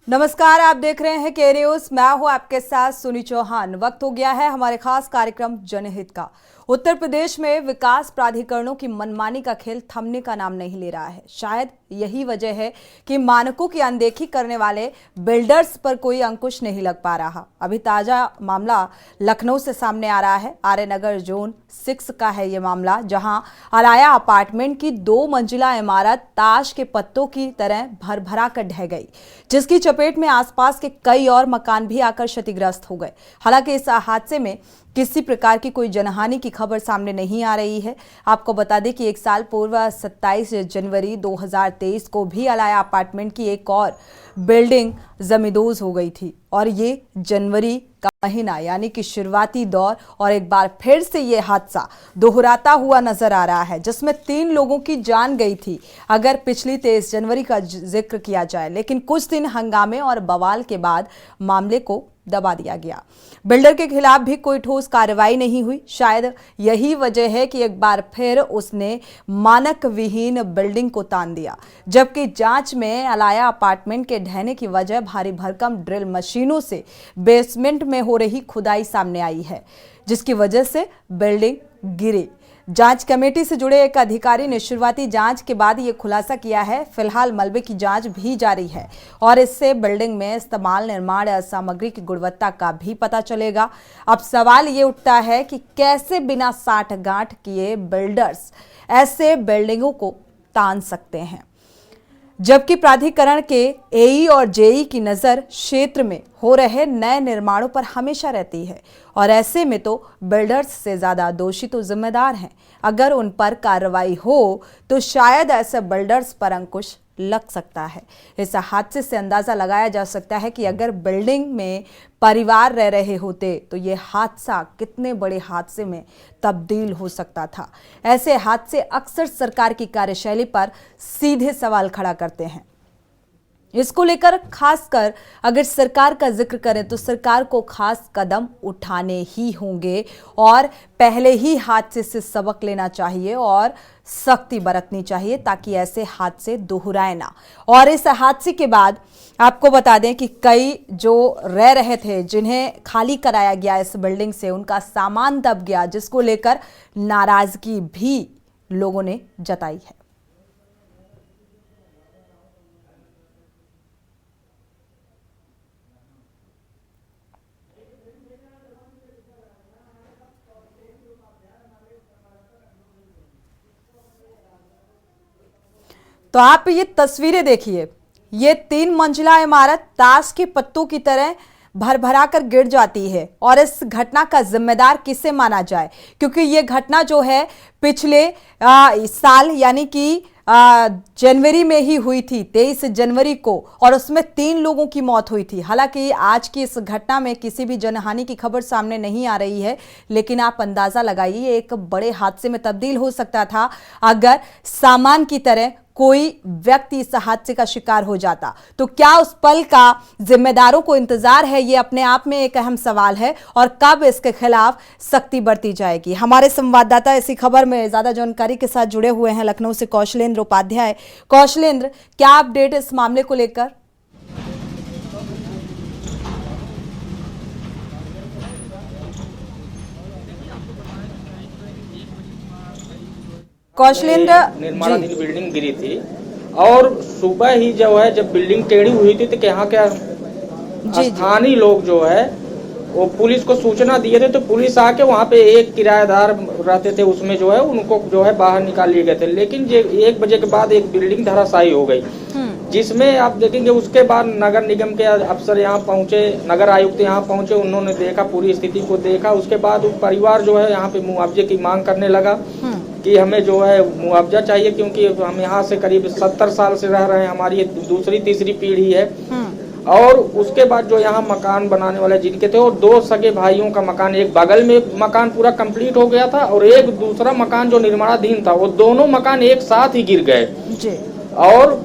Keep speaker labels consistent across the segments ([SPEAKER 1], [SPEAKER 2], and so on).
[SPEAKER 1] नमस्कार, आप देख रहे हैं के न्यूज। मैं हूं आपके साथ सुनी चौहान। वक्त हो गया है हमारे खास कार्यक्रम जनहित का। उत्तर प्रदेश में विकास प्राधिकरणों की मनमानी का खेल थमने का नाम नहीं ले रहा है। शायद यही वजह है कि मानकों की अनदेखी करने वाले बिल्डर्स पर कोई अंकुश नहीं लग पा रहा। अभी ताजा मामला लखनऊ से सामने आ रहा है। आर्यनगर जोन 6 का है ये मामला, जहां अलाया अपार्टमेंट की 2 मंजिला इमारत ताश के पत्तों की तरह भरभरा कर ढह गई, जिसकी चपेट में आसपास के कई और मकान भी आकर क्षतिग्रस्त हो गए। हालांकि इस हादसे में किसी प्रकार की कोई जनहानि की खबर सामने नहीं आ रही है। आपको बता दें कि 1 साल पूर्व 27 जनवरी 2023 को भी अलाया अपार्टमेंट की एक और बिल्डिंग जमींदोज हो गई थी और ये जनवरी का महीना यानी कि शुरुआती दौर, और एक बार फिर से ये हादसा दोहराता हुआ नजर आ रहा है, जिसमें 3 लोगों की जान गई थी अगर पिछली 23 जनवरी का जिक्र किया जाए। लेकिन कुछ दिन हंगामे और बवाल के बाद मामले को दबा दिया गया। बिल्डर के खिलाफ भी कोई ठोस कार्रवाई नहीं हुई। शायद यही वजह है कि एक बार फिर उसने मानक विहीन बिल्डिंग को तान दिया, जबकि जांच में अलाया अपार्टमेंट के ढहने की वजह भारी भरकम ड्रिल मशीनों से बेसमेंट में हो रही खुदाई सामने आई है, जिसकी वजह से बिल्डिंग गिरी। जांच कमेटी से जुड़े एक अधिकारी ने शुरुआती जांच के बाद ये खुलासा किया है। फिलहाल मलबे की जांच भी जारी है और इससे बिल्डिंग में इस्तेमाल निर्माण सामग्री की गुणवत्ता का भी पता चलेगा। अब सवाल ये उठता है कि कैसे बिना साठगांठ किए बिल्डर्स ऐसे बिल्डिंगों को तान सकते हैं, जबकि प्राधिकरण के एई और जेई की नजर क्षेत्र में हो रहे नए निर्माणों पर हमेशा रहती है और ऐसे में तो बिल्डर्स से ज्यादा दोषी तो जिम्मेदार हैं। अगर उन पर कार्रवाई हो तो शायद ऐसे बिल्डर्स पर अंकुश लग सकता है। इस हादसे से अंदाजा लगाया जा सकता है कि अगर बिल्डिंग में परिवार रह रहे होते तो ये हादसा कितने बड़े हादसे में तब्दील हो सकता था। ऐसे हादसे अक्सर सरकार की कार्यशैली पर सीधे सवाल खड़ा करते हैं। इसको लेकर खासकर अगर सरकार का जिक्र करें तो सरकार को खास कदम उठाने ही होंगे और पहले ही हादसे से सबक लेना चाहिए और सख्ती बरतनी चाहिए ताकि ऐसे हादसे दोहराए ना। और इस हादसे के बाद आपको बता दें कि कई जो रह रहे थे, जिन्हें खाली कराया गया इस बिल्डिंग से, उनका सामान दब गया, जिसको लेकर नाराजगी भी लोगों ने जताई है। तो आप ये तस्वीरें देखिए, ये 3 मंजिला इमारत ताश के पत्तों की तरह भरभरा कर गिर जाती है और इस घटना का जिम्मेदार किसे माना जाए, क्योंकि ये घटना जो है पिछले साल यानी कि जनवरी में ही हुई थी, 23 जनवरी को, और उसमें 3 लोगों की मौत हुई थी। हालांकि आज की इस घटना में किसी भी जनहानि की खबर सामने नहीं आ रही है, लेकिन आप अंदाजा लगाइए एक बड़े हादसे में तब्दील हो सकता था अगर सामान की तरह कोई व्यक्ति इस हादसे का शिकार हो जाता। तो क्या उस पल का जिम्मेदारों को इंतजार है, ये अपने आप में एक अहम सवाल है, और कब इसके खिलाफ सख्ती बरती जाएगी। हमारे संवाददाता इसी खबर में ज्यादा जानकारी के साथ जुड़े हुए हैं लखनऊ से कौशलेंद्र उपाध्याय। कौशलेंद्र, क्या अपडेट इस मामले को लेकर? कौशलेंद्र,
[SPEAKER 2] निर्माणाधीन बिल्डिंग गिरी थी और सुबह ही जो है जब बिल्डिंग टेढ़ी हुई थी तो यहाँ क्या स्थानीय लोग जो है वो पुलिस को सूचना दिए थे, तो पुलिस आके वहाँ पे एक किराएदार रहते थे, उसमें जो है उनको जो है बाहर निकाल लिए गए थे। लेकिन 1 बजे के बाद एक बिल्डिंग धराशायी हो गई, जिसमें आप देखेंगे उसके बाद नगर निगम के अफसर यहाँ पहुंचे, नगर आयुक्त यहाँ पहुंचे, उन्होंने देखा, पूरी स्थिति को देखा। उसके बाद परिवार जो है यहाँ पे मुआवजे की मांग करने लगा कि हमें जो है मुआवजा चाहिए, क्योंकि हम यहाँ से करीब 70 साल से रह रहे हैं, हमारी ये दूसरी तीसरी पीढ़ी है। और उसके बाद जो यहाँ मकान बनाने वाले जिनके थे, और 2 सगे भाइयों का मकान, एक बगल में मकान पूरा कंप्लीट हो गया था और एक दूसरा मकान जो निर्माणाधीन था, वो दोनों मकान एक साथ ही गिर गए। और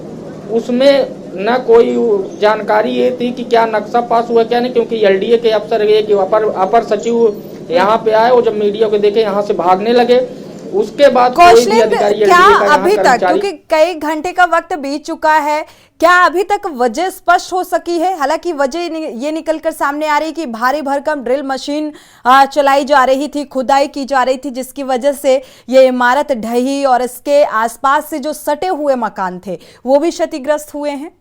[SPEAKER 2] उसमें न कोई जानकारी ये थी कि क्या नक्शा पास हुआ क्या नहीं, क्योंकि एलडीए के अफसर एक अपर सचिव यहाँ पे आए और जब मीडिया को देखे यहाँ से भागने लगे। उसके बाद कोई भी
[SPEAKER 1] कौशलेंद्र,
[SPEAKER 2] अधिकारी
[SPEAKER 1] क्या
[SPEAKER 2] LDA का यहाँ
[SPEAKER 1] अभी तक,
[SPEAKER 2] कर्मचारी
[SPEAKER 1] क्योंकि कई घंटे का वक्त बीत चुका है, क्या अभी तक वजह स्पष्ट हो सकी है? हालांकि वजह ये निकलकर सामने आ रही कि भारी भरकम ड्रिल मशीन चलाई जा रही थी, खुदाई की जा रही थी, जिसकी वजह से ये इमारत ढही और इसके आसपास से जो सटे हुए मकान थे वो भी क्षतिग्रस्त हुए हैं।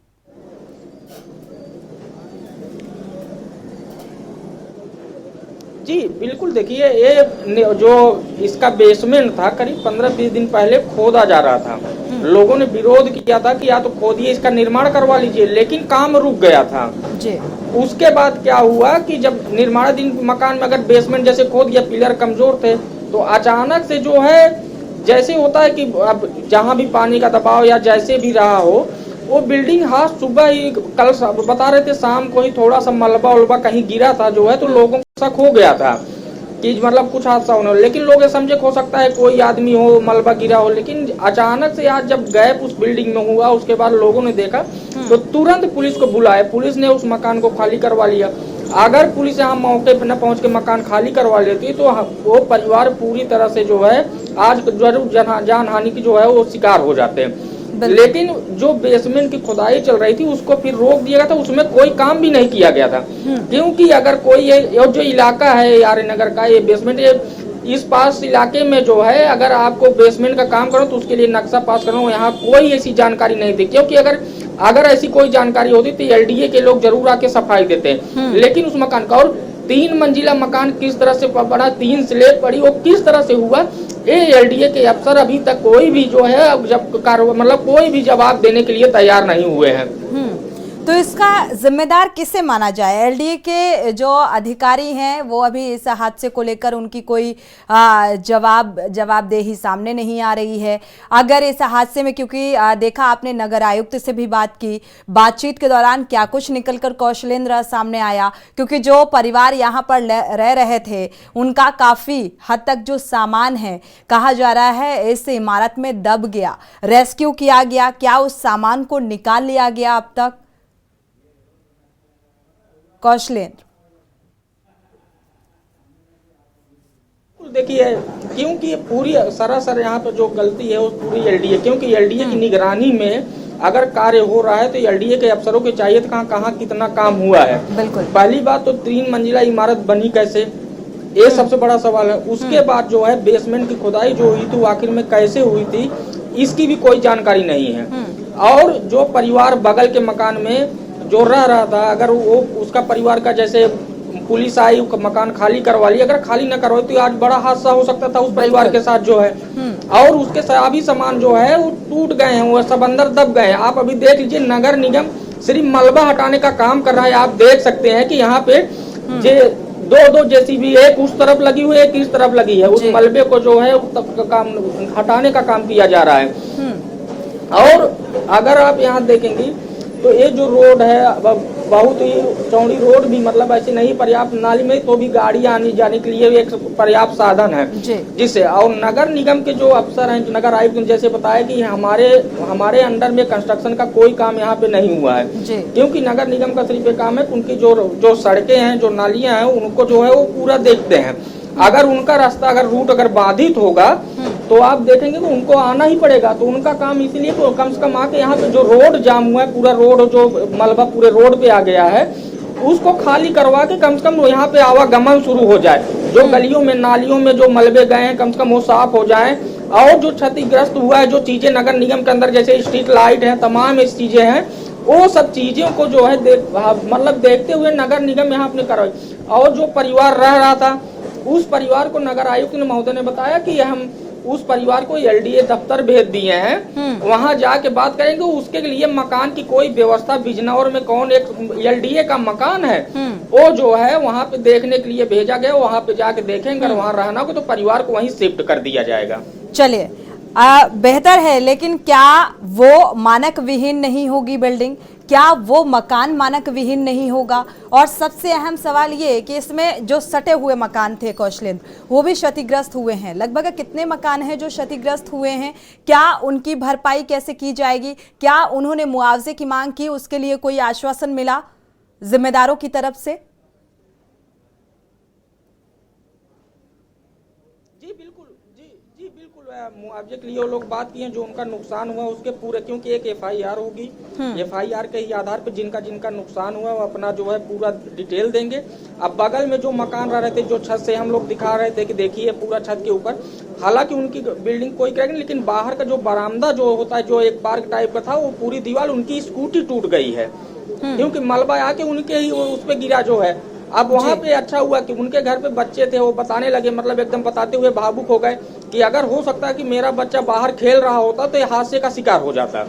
[SPEAKER 2] जी बिल्कुल, देखिए ये जो इसका बेसमेंट था करीब 15-20 दिन पहले खोदा जा रहा था। लोगों ने विरोध किया था कि या तो खोदिए, इसका निर्माण करवा लीजिए, लेकिन काम रुक गया था
[SPEAKER 1] जी।
[SPEAKER 2] उसके बाद क्या हुआ कि जब निर्माणाधीन मकान में अगर बेसमेंट जैसे खोद या पिलर कमजोर थे तो अचानक से जो है, जैसे होता है कि अब जहां भी पानी का दबाव या जैसे भी रहा हो, वो बिल्डिंग हाथ सुबह ही कल बता रहे थे शाम को ही थोड़ा सा मलबा उलबा कहीं गिरा था जो है, तो लोगों को शक हो गया था कि मतलब कुछ हादसा होने, लेकिन लोग ये समझे हो सकता है कोई आदमी हो, मलबा गिरा हो, लेकिन अचानक से आज जब गैप उस बिल्डिंग में हुआ उसके बाद लोगों ने देखा तो तुरंत पुलिस को बुलाया, पुलिस ने उस मकान को खाली करवा लिया। अगर पुलिस यहाँ मौके पर न पहुंच के मकान खाली करवा लेती तो वो परिवार पूरी तरह से जो है आज जरूर जान हानि की जो है वो शिकार हो जाते हैं। लेकिन जो बेसमेंट की खुदाई चल रही थी उसको फिर रोक दिया गया था, उसमें कोई काम भी नहीं किया गया था, क्योंकि अगर कोई ये जो इलाका है आर्य नगर का, ये बेसमेंट ये इस पास इलाके में जो है अगर आपको बेसमेंट का काम करो तो उसके लिए नक्शा पास करो, यहाँ कोई ऐसी जानकारी नहीं थी, क्योंकि अगर ऐसी कोई जानकारी होती तो LDA के लोग जरूर आके सफाई देते हैं। लेकिन उस मकान का, और 3 मंजिला मकान किस तरह से बना, 3 स्लेब पड़ी, वो किस तरह से हुआ, ये LDA के अफसर अभी तक कोई भी जो है जब मतलब कोई भी जवाब देने के लिए तैयार नहीं हुए हैं।
[SPEAKER 1] तो इसका जिम्मेदार किसे माना जाए? LDA के जो अधिकारी हैं वो अभी इस हादसे को लेकर उनकी कोई जवाबदेही सामने नहीं आ रही है। अगर इस हादसे में, क्योंकि देखा आपने नगर आयुक्त से भी बात की, बातचीत के दौरान क्या कुछ निकलकर कौशलेंद्र सामने आया, क्योंकि जो परिवार यहाँ पर रह रहे थे उनका काफी हद तक जो सामान है कहा जा रहा है इस इमारत में दब गया, रेस्क्यू किया गया, क्या उस सामान को निकाल लिया गया अब तक? कौशलेंद्र,
[SPEAKER 2] देखिए क्योंकि ये पूरी सरासर यहाँ पे जो गलती है वो पूरी LDA, क्योंकि LDA की निगरानी में अगर कार्य हो रहा है तो LDA के अफसरों को चाहिए था कहाँ कितना काम हुआ है।
[SPEAKER 1] बिल्कुल।
[SPEAKER 2] पहली बात तो 3 मंजिला इमारत बनी कैसे, ये सबसे बड़ा सवाल है। उसके बाद जो है बेसमेंट की खुदाई जो हुई थी आखिर में कैसे हुई थी इसकी भी कोई जानकारी नहीं है। और जो परिवार बगल के मकान में जो रह रहा था, अगर वो उसका परिवार का जैसे पुलिस आई मकान खाली करवा ली, अगर खाली न करवाई तो आज बड़ा हादसा हो सकता था उस परिवार के साथ जो है। और उसके सभी सामान जो है वो टूट गए हैं, वो सब अंदर दब गए हैं। आप अभी देख लीजिए नगर निगम सिर्फ मलबा हटाने का काम कर रहा है। आप देख सकते हैं कि यहाँ पे दो JCB, एक उस तरफ लगी हुई है, एक इस तरफ लगी है, उस मलबे को जो है काम हटाने का काम किया जा रहा है। और अगर आप यहाँ देखेंगे तो ये जो रोड है बहुत ही चौड़ी रोड भी, मतलब ऐसे नहीं पर्याप्त नाली में, तो भी गाड़ी आने जाने के लिए एक पर्याप्त साधन है जिससे। और नगर निगम के जो अफसर हैं, नगर आयुक्त जैसे बताया कि हमारे अंडर में कंस्ट्रक्शन का कोई काम यहाँ पे नहीं हुआ है, क्योंकि नगर निगम का सिर्फ एक काम है उनकी जो सड़कें हैं, जो नालियां हैं, उनको जो है वो पूरा देखते हैं। अगर उनका रास्ता रूट अगर बाधित होगा तो आप देखेंगे कि उनको आना ही पड़ेगा, तो उनका काम इसीलिए तो कम से कम आके यहाँ पे जो रोड जाम हुआ है, पूरा रोड जो मलबा पूरे रोड पे आ गया है, उसको खाली करवा के कम से कम यहाँ पे आवागमन शुरू हो जाए। जो गलियों में नालियों में जो मलबे गए हैं कम से कम वो साफ हो जाए। और जो क्षतिग्रस्त हुआ है, जो चीजें नगर निगम के अंदर जैसे स्ट्रीट लाइट है, तमाम इस चीजें हैं, वो सब चीजों को जो है मतलब देखते हुए नगर निगम यहाँ अपने करवाई। और जो परिवार रह रहा था उस परिवार को नगर आयुक्त ने महोदय ने बताया कि हम उस परिवार को LDA दफ्तर भेज दिए हैं, वहां जाके बात करेंगे। उसके लिए मकान की कोई व्यवस्था, बिजनौर में कौन एक LDA का मकान है वो जो है वहां पे देखने के लिए भेजा गया, वहां पे जाके देखेंगे। अगर वहां रहना हो तो परिवार को वहीं शिफ्ट कर दिया जाएगा।
[SPEAKER 1] चलिए, बेहतर है, लेकिन क्या वो मानक विहीन नहीं होगी बिल्डिंग? क्या वो मकान मानक विहीन नहीं होगा? और सबसे अहम सवाल ये कि इसमें जो सटे हुए मकान थे कौशलेंद्र, वो भी क्षतिग्रस्त हुए हैं। लगभग कितने मकान हैं जो क्षतिग्रस्त हुए हैं? क्या उनकी भरपाई कैसे की जाएगी? क्या उन्होंने मुआवजे की मांग की, उसके लिए कोई आश्वासन मिला जिम्मेदारों की तरफ से?
[SPEAKER 2] जी बिल्कुल, मुआवजे के लिए वो लोग बात किए, जो उनका नुकसान हुआ उसके पूरे, क्योंकि एक FIR होगी, FIR के ही आधार पर जिनका जिनका नुकसान हुआ वो अपना जो है पूरा डिटेल देंगे। अब बगल में जो मकान रह रहे थे, जो छत से हम लोग दिखा रहे थे कि देखिए पूरा छत के ऊपर, हालांकि उनकी बिल्डिंग कोई क्रैक नहीं, लेकिन बाहर का जो बरामदा जो होता है, जो एक पार्क टाइप का था, वो पूरी दीवार उनकी स्कूटी टूट गई है, क्योंकि मलबा आके उनके ही उस पे गिरा जो है। अब वहाँ पे अच्छा हुआ कि उनके घर पे बच्चे थे, वो बताने लगे, मतलब एकदम बताते हुए भावुक हो गए कि अगर हो सकता है कि मेरा बच्चा बाहर खेल रहा होता तो ये हादसे का शिकार हो जाता,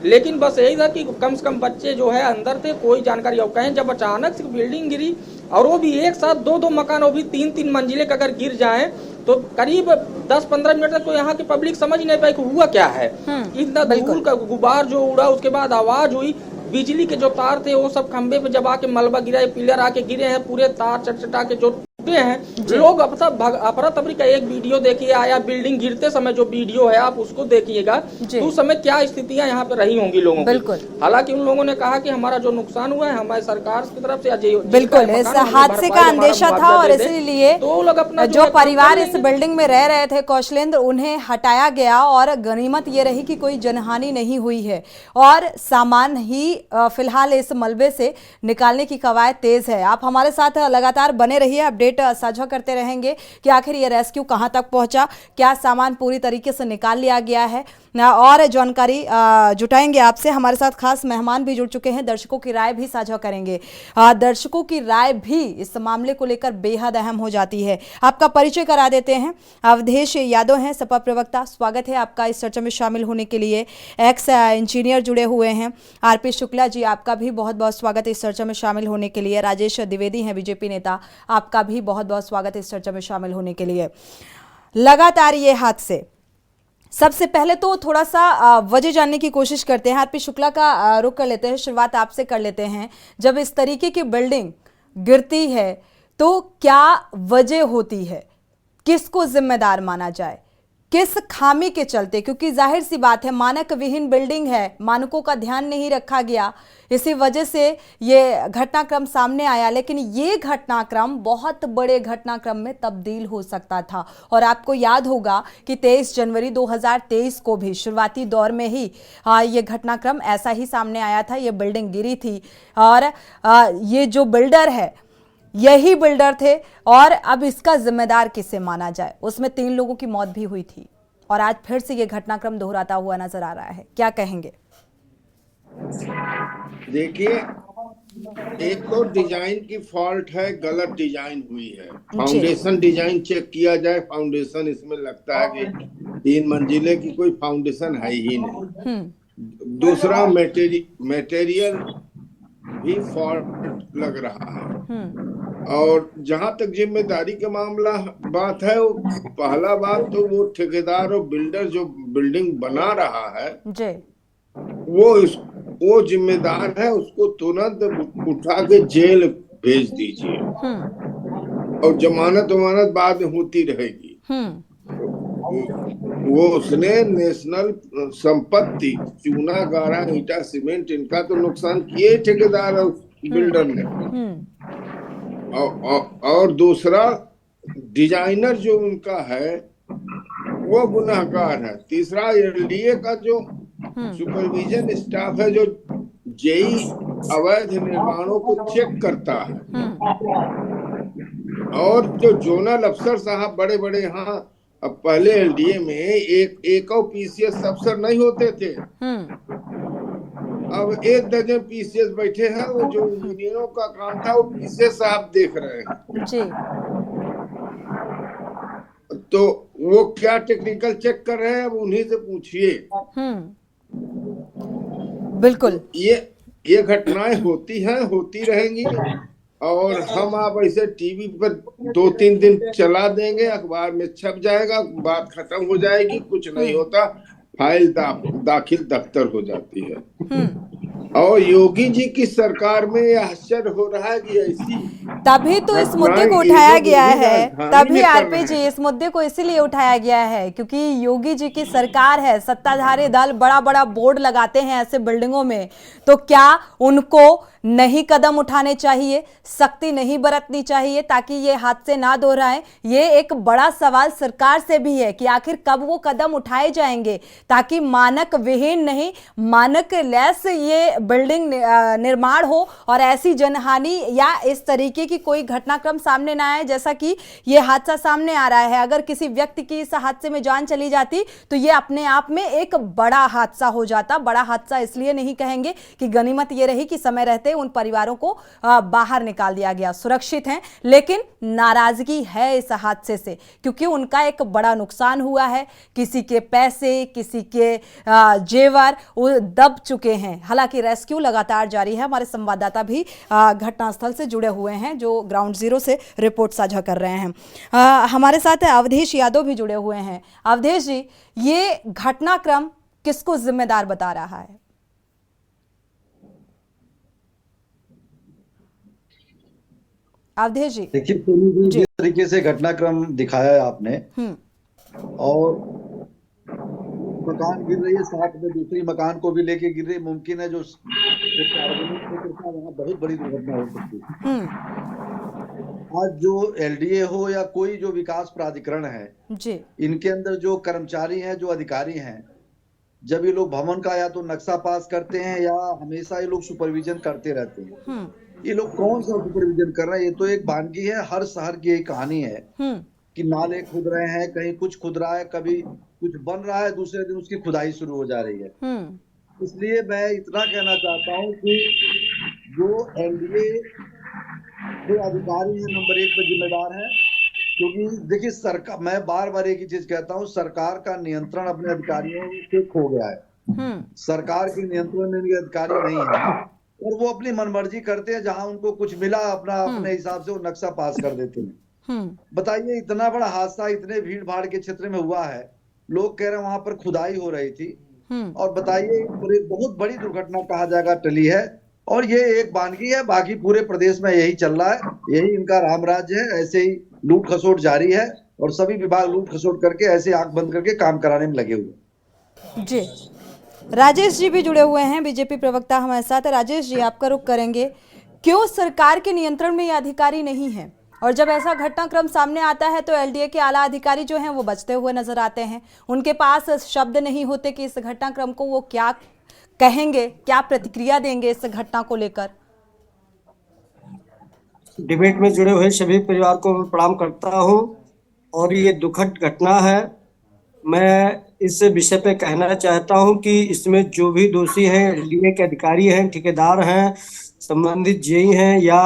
[SPEAKER 2] लेकिन बस यही था कि कम से कम बच्चे जो है अंदर थे, कोई जानकारी। और कहें जब अचानक से बिल्डिंग गिरी, और वो भी एक साथ दो मकान, वो भी 3-3 मंजिले का अगर गिर जाए तो करीब 10-15 मिनट तक तो यहाँ की पब्लिक समझ ही नहीं पाई कि हुआ क्या है। इतना धूल का गुबार जो उड़ा, उसके बाद आवाज हुई, बिजली के जो तार थे वो सब खंबे पे जब आके मलबा गिरा, पिलर आके गिरे हैं, पूरे तार चटचटा के जो हैं लोग। अफरा तफरी का एक वीडियो देखिए आया बिल्डिंग गिरते समय, जो वीडियो है आप उसको देखिएगा, तो उस समय क्या स्थितियां यहाँ पे रही होंगी लोगों की। हालांकि उन लोगों ने कहा कि हमारा जो नुकसान हुआ है हमारी सरकार की तरफ से
[SPEAKER 1] बिल्कुल इस हादसे का अंदेशा था, और इसीलिए तो लोग अपना जो परिवार इस बिल्डिंग में रह रहे थे कौशलेंद्र, उन्हें हटाया गया, और गनीमत ये रही कि कोई जनहानि नहीं हुई है, और सामान ही फिलहाल इस मलबे से निकालने की कवायद तेज है। आप हमारे साथ लगातार बने रहिए, अपडेट साझा करते रहेंगे कि आखिर ये रेस्क्यू कहां तक पहुंचा, क्या सामान पूरी तरीके से निकाल लिया गया है, और जानकारी जुटाएंगे आपसे। हमारे साथ खास मेहमान भी जुड़ चुके हैं, दर्शकों की राय भी साझा करेंगे। दर्शकों की राय भी इस मामले को लेकर बेहद अहम हो जाती है। आपका परिचय करा देते हैं, अवधेश यादव हैं, सपा प्रवक्ता। स्वागत है आपका इस चर्चा में शामिल होने के लिए। एक्स इंजीनियर जुड़े हुए हैं, RP शुक्ला जी, आपका भी बहुत बहुत स्वागत है इस चर्चा में शामिल होने के लिए। राजेश द्विवेदी हैं, BJP नेता, आपका भी बहुत बहुत स्वागत है इस चर्चा में शामिल होने के लिए। लगातार ये हादसे, सबसे पहले तो थोड़ा सा वजह जानने की कोशिश करते हैं। RP शुक्ला का रुख कर लेते हैं, शुरुआत आपसे कर लेते हैं। जब इस तरीके की बिल्डिंग गिरती है तो क्या वजह होती है, किसको जिम्मेदार माना जाए, किस खामी के चलते? क्योंकि जाहिर सी बात है मानक विहीन बिल्डिंग है, मानकों का ध्यान नहीं रखा गया, इसी वजह से ये घटनाक्रम सामने आया। लेकिन ये घटनाक्रम बहुत बड़े घटनाक्रम में तब्दील हो सकता था, और आपको याद होगा कि 23 जनवरी 2023 को भी शुरुआती दौर में ही ये घटनाक्रम ऐसा ही सामने आया था। ये बिल्डिंग गिरी थी, और ये जो बिल्डर है यही बिल्डर थे, और अब इसका जिम्मेदार किसे माना जाए? उसमें 3 लोगों की मौत भी हुई थी, और आज फिर से ये घटनाक्रम दोहराता हुआ नजर आ रहा है। क्या कहेंगे?
[SPEAKER 3] देखिए, एक तो डिजाइन की फॉल्ट है, गलत डिजाइन हुई है। फाउंडेशन डिजाइन चेक किया जाए, फाउंडेशन इसमें लगता है कि 3 मंजिले की कोई फाउंडेशन है ही नहीं। दूसरा मटेरियल भी फॉल्ट लग रहा है। और जहां तक जिम्मेदारी का मामला बात है, वो पहला बात तो वो ठेकेदार और बिल्डर जो बिल्डिंग बना रहा है जी, वो जिम्मेदार है, उसको तुरंत उठा के जेल भेज दीजिए, और जमानत बाद में होती रहेगी। वो उसने नेशनल संपत्ति, चूना गारा ईटा सीमेंट, इनका तो नुकसान किए ठेकेदार और बिल्डर ने। और दूसरा डिजाइनर जो उनका है वो गुनाहगार है। तीसरा LDA का जो सुपरविजन स्टाफ है, जो जेई अवैध निर्माणों को चेक करता है, और जो जोनल अफसर साहब बड़े बड़े, यहाँ अब पहले LDA में एक PCS अफसर नहीं होते थे, अब 1 दर्जन PCS बैठे हैं। वो जो इंजीनियरों का काम था वो PCS साहब देख रहे हैं जी। तो वो क्या टेक्निकल चेक कर रहे हैं, अब उन्हीं से पूछिए। बिल्कुल, ये घटनाएं होती हैं, होती रहेंगी, और हम आप ऐसे टीवी पर 2-3 दिन चला देंगे, अखबार में छप जाएगा, बात खत्म हो जाएगी, कुछ नहीं होता, फाइल दाखिल दफ्तर हो जाती है। और योगी जी की सरकार में यह आश्चर्य हो रहा है कि ऐसी
[SPEAKER 1] तभी तो इस मुद्दे को
[SPEAKER 3] अपना
[SPEAKER 1] उठाया
[SPEAKER 3] ये जो
[SPEAKER 1] गया
[SPEAKER 3] विधि
[SPEAKER 1] है,
[SPEAKER 3] राजधानी
[SPEAKER 1] तभी
[SPEAKER 3] में कर
[SPEAKER 1] आरपी
[SPEAKER 3] रहे
[SPEAKER 1] जी
[SPEAKER 3] हैं।
[SPEAKER 1] इस मुद्दे को इसीलिए उठाया गया है क्योंकि योगी जी की सरकार है, सत्ताधारी दल बड़ा बड़ा बोर्ड लगाते हैं ऐसे बिल्डिंगों में, तो क्या उनको नहीं कदम उठाने चाहिए, सख्ती नहीं बरतनी चाहिए ताकि ये हादसे ना दोहराएं? ये एक बड़ा सवाल सरकार से भी है कि आखिर कब वो कदम उठाए जाएंगे ताकि मानक विहीन नहीं, मानक लेस ये बिल्डिंग निर्माण हो और ऐसी जनहानि या इस तरीके की कोई घटनाक्रम सामने ना आए जैसा कि ये हादसा सामने आ रहा है। अगर किसी व्यक्ति की इस हादसे में जान चली जाती तो ये अपने आप में एक बड़ा हादसा हो जाता। बड़ा हादसा इसलिए नहीं कहेंगे कि गनीमत ये रही कि समय रहते उन परिवारों को बाहर निकाल दिया गया, सुरक्षित हैं, लेकिन नाराजगी है इस हादसे से क्योंकि उनका एक बड़ा नुकसान हुआ है। किसी के पैसे, किसी के जेवर वो दब चुके हैं। हालांकि रेस्क्यू लगातार जारी है। हमारे संवाददाता भी घटनास्थल से जुड़े हुए हैं जो ग्राउंड जीरो से रिपोर्ट साझा कर रहे हैं। हमारे साथ अवधेश यादव भी जुड़े हुए हैं। अवधेश जी, ये घटनाक्रम किसको जिम्मेदार बता रहा है? अवधेश जी,
[SPEAKER 4] देखिए सोनू जी, जिस तरीके से घटनाक्रम दिखाया है आपने, और मकान गिर रही है, साथ में दूसरी मकान को भी लेके गिर रही, मुमकिन है जो एक सार्वजनिक क्षेत्र था वहाँ बहुत बड़ी दुर्घटना हो सकती है। आज जो एलडीए हो या कोई जो विकास प्राधिकरण है
[SPEAKER 1] जी,
[SPEAKER 4] इनके अंदर जो कर्मचारी हैं, जो अधिकारी हैं, जब ये लोग भवन का या तो नक्शा पास करते हैं या हमेशा ये लोग सुपरविजन करते रहते हैं। ये लोग कौन सा सुपरविजन कर रहे हैं? ये तो एक वानगी है, हर शहर की एक कहानी है कि नाले खुद रहे हैं, कहीं कुछ खुद रहा है, कभी कुछ बन रहा है, दूसरे दिन उसकी खुदाई शुरू हो जा रही है। इसलिए मैं इतना कहना चाहता हूँ कि जो एनडीए जो अधिकारी हैं नंबर 1 पर जिम्मेदार है, क्योंकि देखिए सरकार, मैं बार बार एक ही चीज कहता हूँ, सरकार का नियंत्रण अपने अधिकारियों से खो गया है। सरकार के नियंत्रण में इनके अधिकारी नहीं है और वो अपनी मनमर्जी करते हैं, जहां उनको कुछ मिला अपने हिसाब से वो नक्शा पास कर देते हैं। बताइए, इतना बड़ा हादसा इतने भीड़ भाड़ के क्षेत्र में हुआ है, लोग कह रहे हैं वहां पर खुदाई हो रही थी, और बताइए बहुत बड़ी दुर्घटना कहा जाएगा टली है, और ये एक वानगी है। बाकी पूरे प्रदेश में यही चल रहा है, यही इनका राम राज्य है। ऐसे ही लूट खसोट जारी है और सभी विभाग लूट खसोट करके ऐसे आंख बंद करके काम कराने में लगे हुए।
[SPEAKER 1] जी, राजेश जी भी जुड़े हुए हैं, बीजेपी प्रवक्ता हमारे साथ। राजेश जी, आपका रुख करेंगे, क्यों सरकार के नियंत्रण में ये अधिकारी नहीं है? और जब ऐसा घटनाक्रम सामने आता है तो एलडीए के आला अधिकारी जो हैं वो बचते हुए नजर आते हैं, उनके पास शब्द नहीं होते कि इस घटनाक्रम को वो क्या कहेंगे, क्या प्रतिक्रिया देंगे इस घटना को लेकर।
[SPEAKER 5] डिबेट में जुड़े हुए सभी परिवार को मैं प्रणाम करता हूं और ये दुखद घटना है। मैं इस विषय पे कहना चाहता हूं कि इसमें जो भी दोषी हैं, एलडीए के अधिकारी हैं, ठेकेदार हैं, संबंधित जेई हैं या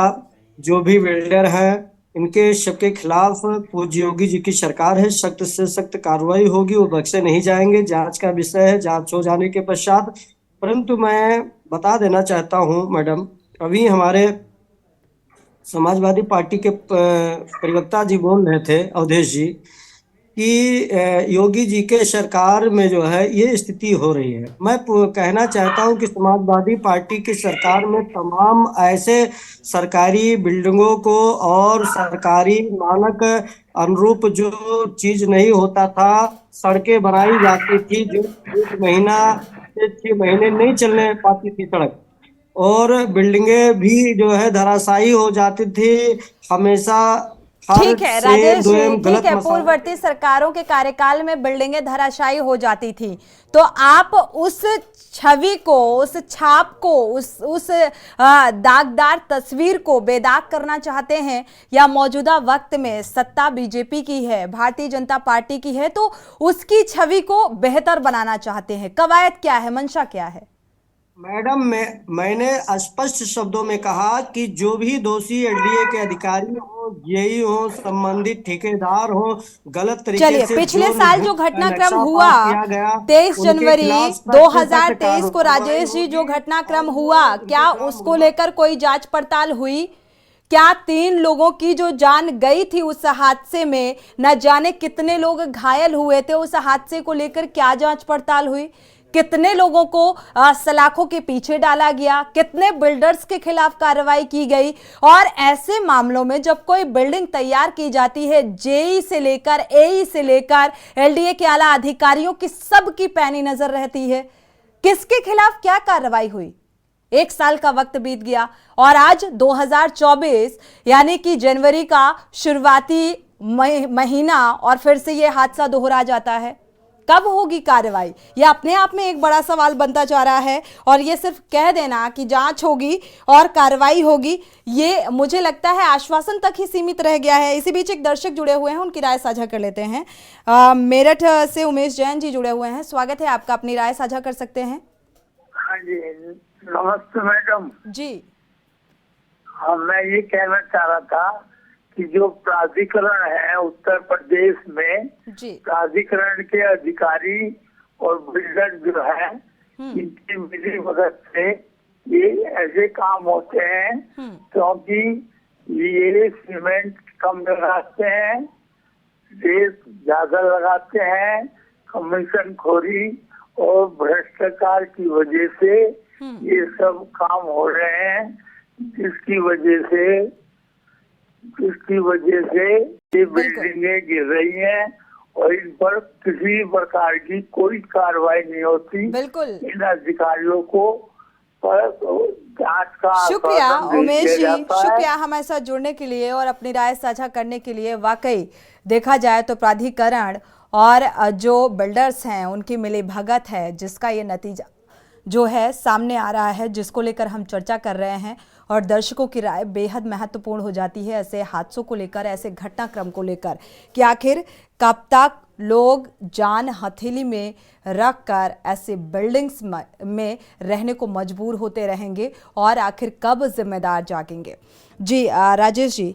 [SPEAKER 5] जो भी बिल्डर हैं, इनके सबके खिलाफ पूज्य योगी जी की सरकार है, सख्त से सख्त कार्रवाई होगी, वो बख्शे नहीं जाएंगे। जांच का विषय है, जांच हो जाने के पश्चात। परंतु मैं बता देना चाहता हूं मैडम, अभी हमारे समाजवादी पार्टी के प्रवक्ता जी बोल रहे थे, अवधेश जी, कि योगी जी के सरकार में जो है ये स्थिति हो रही है। मैं कहना चाहता हूं कि समाजवादी पार्टी की सरकार में तमाम ऐसे सरकारी बिल्डिंगों को और सरकारी मानक अनुरूप जो चीज नहीं होता था, सड़कें बनाई जाती थी जो 1 महीना से 6 महीने नहीं चलने पाती थी सड़क, और बिल्डिंगें भी जो है धराशायी हो जाती थी हमेशा।
[SPEAKER 1] ठीक है राजेश जी, ठीक है, पूर्ववर्ती सरकारों के कार्यकाल में बिल्डिंगें धराशायी हो जाती थी, तो आप उस छवि को, उस छाप को, उस दागदार तस्वीर को बेदाग करना चाहते हैं, या मौजूदा वक्त में सत्ता बीजेपी की है, भारतीय जनता पार्टी की है, तो उसकी छवि को बेहतर बनाना चाहते हैं? कवायद क्या है, मंशा क्या है?
[SPEAKER 5] मैडम, मैंने स्पष्ट शब्दों में कहा कि जो भी दोषी एलडीए के अधिकारी हो, जेई हो, संबंधित ठेकेदार हो, गलत तरीके से
[SPEAKER 1] पिछले साल जो घटनाक्रम हुआ 23 जनवरी 2023 को, राजेश जी, जो घटनाक्रम हुआ, क्या उसको लेकर कोई जांच पड़ताल हुई? क्या 3 लोगों की जो जान गई थी उस हादसे में, न जाने कितने लोग घायल हुए थे, उस हादसे को लेकर क्या जांच पड़ताल हुई? कितने लोगों को सलाखों के पीछे डाला गया, कितने बिल्डर्स के खिलाफ कार्रवाई की गई। और ऐसे मामलों में जब कोई बिल्डिंग तैयार की जाती है, जेई से लेकर एई से लेकर एलडीए के आला अधिकारियों की सबकी पैनी नजर रहती है। किसके खिलाफ क्या कार्रवाई हुई? 1 साल का वक्त बीत गया और आज 2024 यानी कि जनवरी का शुरुआती महीना और फिर से ये हादसा दोहरा जाता है। कब होगी कार्रवाई? यह अपने आप में एक बड़ा सवाल बनता जा रहा है। और ये सिर्फ कह देना कि जांच होगी और कार्रवाई होगी, ये मुझे लगता है आश्वासन तक ही सीमित रह गया है। इसी बीच एक दर्शक जुड़े हुए हैं, उनकी राय साझा कर लेते हैं। मेरठ से उमेश जैन जी जुड़े हुए हैं, स्वागत है आपका, अपनी राय साझा कर सकते हैं।
[SPEAKER 6] हाँ जी, नमस्ते मैडम
[SPEAKER 1] जी
[SPEAKER 6] हाँ, मैं ये कहना चाह रहा था कि जो प्राधिकरण है उत्तर प्रदेश में,
[SPEAKER 1] जी
[SPEAKER 6] प्राधिकरण के अधिकारी और बिल्डर जो है इनकी मिली भगत से ये ऐसे काम होते हैं, क्योंकि ये सीमेंट कम लगाते हैं, रेत ज्यादा लगाते हैं, कमीशन खोरी और भ्रष्टाचार की वजह से ये सब काम हो रहे हैं, जिसकी वजह से ये बिल्डिंगें गिर रही हैं और इन पर किसी प्रकार की कोई कार्रवाई नहीं होती।
[SPEAKER 1] बिल्कुल,
[SPEAKER 6] इन अधिकारियों को पर जांच का
[SPEAKER 1] शुक्रिया
[SPEAKER 6] आश्वासन
[SPEAKER 1] उमेश जी,
[SPEAKER 6] दिया जाता है।
[SPEAKER 1] शुक्रिया हमारे साथ जुड़ने के लिए और अपनी राय साझा करने के लिए। वाकई देखा जाए तो प्राधिकरण और जो बिल्डर्स हैं उनकी मिली भगत है, जिसका ये नतीजा जो है सामने आ रहा है, जिसको लेकर हम चर्चा कर रहे हैं। और दर्शकों की राय बेहद महत्वपूर्ण हो जाती है ऐसे हादसों को लेकर, ऐसे घटनाक्रम को लेकर, कि आखिर कब तक लोग जान हथेली में रखकर ऐसे बिल्डिंग्स में रहने को मजबूर होते रहेंगे और आखिर कब जिम्मेदार जागेंगे। जी राजेश जी,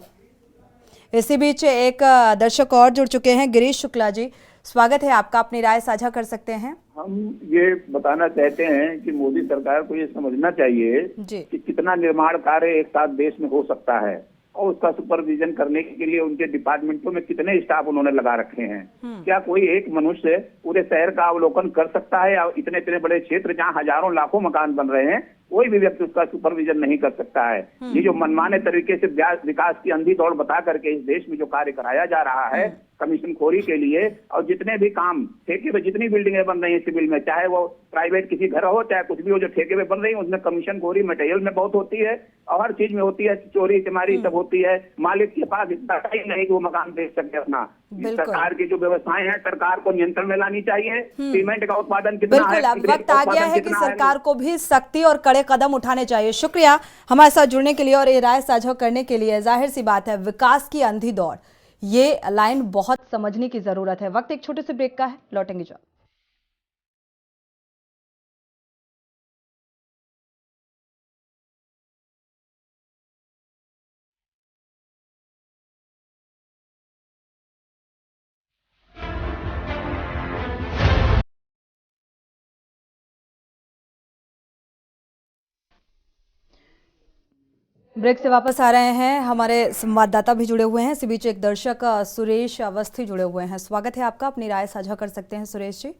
[SPEAKER 1] इसी बीच एक दर्शक और जुड़ चुके हैं, गिरीश शुक्ला जी, स्वागत है आपका, अपनी राय साझा कर सकते हैं।
[SPEAKER 7] हम ये बताना चाहते हैं कि मोदी सरकार को ये समझना चाहिए कि कितना निर्माण कार्य एक साथ देश में हो सकता है और उसका सुपरविजन करने के लिए उनके डिपार्टमेंटों में कितने स्टाफ उन्होंने लगा रखे हैं। क्या कोई एक मनुष्य पूरे शहर का अवलोकन कर सकता है? या इतने इतने बड़े क्षेत्र जहाँ हजारों लाखों मकान बन रहे हैं, कोई भी व्यक्ति उसका सुपरविजन नहीं कर सकता है। ये जो मनमाने तरीके से विकास की अंधी दौड़ बता करके इस देश में जो कार्य कराया जा रहा है कमीशन खोरी के लिए, और जितने भी काम ठेके पे जितनी बिल्डिंगें बन रही हैं सिविल में, चाहे वो प्राइवेट किसी घर हो चाहे कुछ भी हो, जो ठेके पे बन रही है उसमें कमीशन खोरी मटेरियल में बहुत होती है और हर चीज में होती है, चोरी चमारी सब होती है। मालिक के पास इतना ही नहीं कि वो मकान बेच सके अपना। सरकार की जो व्यवस्थाएं हैं सरकार को नियंत्रण में लानी चाहिए। सीमेंट का उत्पादन कितना है,
[SPEAKER 1] बिल्कुल, अब वक्त आ गया है कि सरकार को भी सख्ती और कड़े कदम उठाने चाहिए। शुक्रिया हमारे साथ जुड़ने के लिए और ये राय साझा करने के लिए। जाहिर सी बात है, विकास की अंधी दौड़, ये लाइन बहुत समझने की जरूरत है। वक्त एक छोटे से ब्रेक का है, लौटेंगे जब। ब्रेक से वापस आ रहे हैं, हमारे संवाददाता भी जुड़े हुए हैं। इसी बीच एक दर्शक सुरेश अवस्थी जुड़े हुए हैं, स्वागत है आपका, अपनी राय साझा कर सकते हैं सुरेश जी।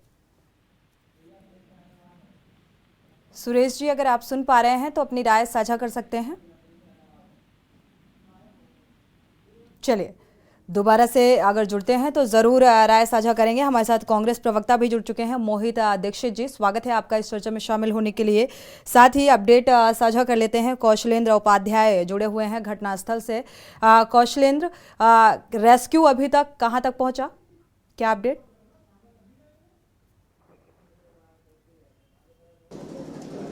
[SPEAKER 1] सुरेश जी, अगर आप सुन पा रहे हैं तो अपनी राय साझा कर सकते हैं। चलिए दोबारा से अगर जुड़ते हैं तो जरूर राय साझा करेंगे। हमारे साथ कांग्रेस प्रवक्ता भी जुड़ चुके हैं, मोहित दीक्षित जी, स्वागत है आपका इस चर्चा में शामिल होने के लिए। साथ ही अपडेट साझा कर लेते हैं, कौशलेंद्र उपाध्याय जुड़े हुए हैं घटनास्थल से। कौशलेंद्र, रेस्क्यू अभी तक कहां तक पहुंचा, क्या अपडेट?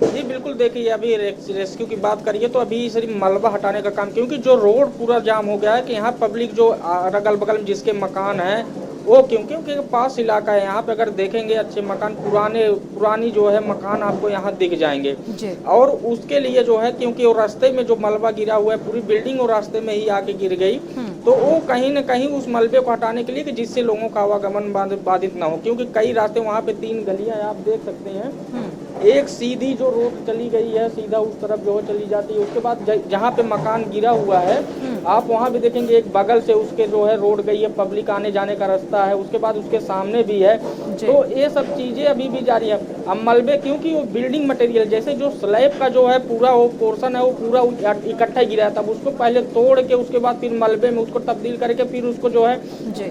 [SPEAKER 2] जी बिल्कुल, देखिए अभी रेस्क्यू की बात करिए तो अभी सिर्फ मलबा हटाने का काम, क्योंकि जो रोड पूरा जाम हो गया है कि यहाँ पब्लिक जो अगल बगल में जिसके मकान है वो क्योंकि पास इलाका है, यहाँ पे अगर देखेंगे अच्छे मकान पुरानी जो है मकान आपको यहाँ दिख जाएंगे। और उसके लिए जो है क्योंकि वो रास्ते में जो मलबा गिरा हुआ है, पूरी बिल्डिंग वो रास्ते में ही आके गिर गई, तो वो कहीं न कहीं उस मलबे को हटाने के लिए कि जिससे लोगों का आवागमन बाधित ना हो, क्योंकि कई रास्ते वहाँ पे 3 गलियां आप देख सकते हैं, एक सीधी जो रोड चली गई है सीधा उस तरफ जो है चली जाती है, उसके बाद जहाँ पे मकान गिरा हुआ है आप वहाँ भी देखेंगे एक बगल से उसके जो है रोड गई है, पब्लिक आने जाने का रास्ता है, उसके बाद उसके सामने भी है। तो ये सब चीजें अभी भी जारी है। अब मलबे, क्योंकि वो बिल्डिंग मटेरियल जैसे जो स्लैब का जो है पूरा वो पोर्शन है वो पूरा इकट्ठा गिरा है, तब उसको पहले तोड़ के उसके बाद फिर मलबे में उसको तब्दील करके फिर उसको जो है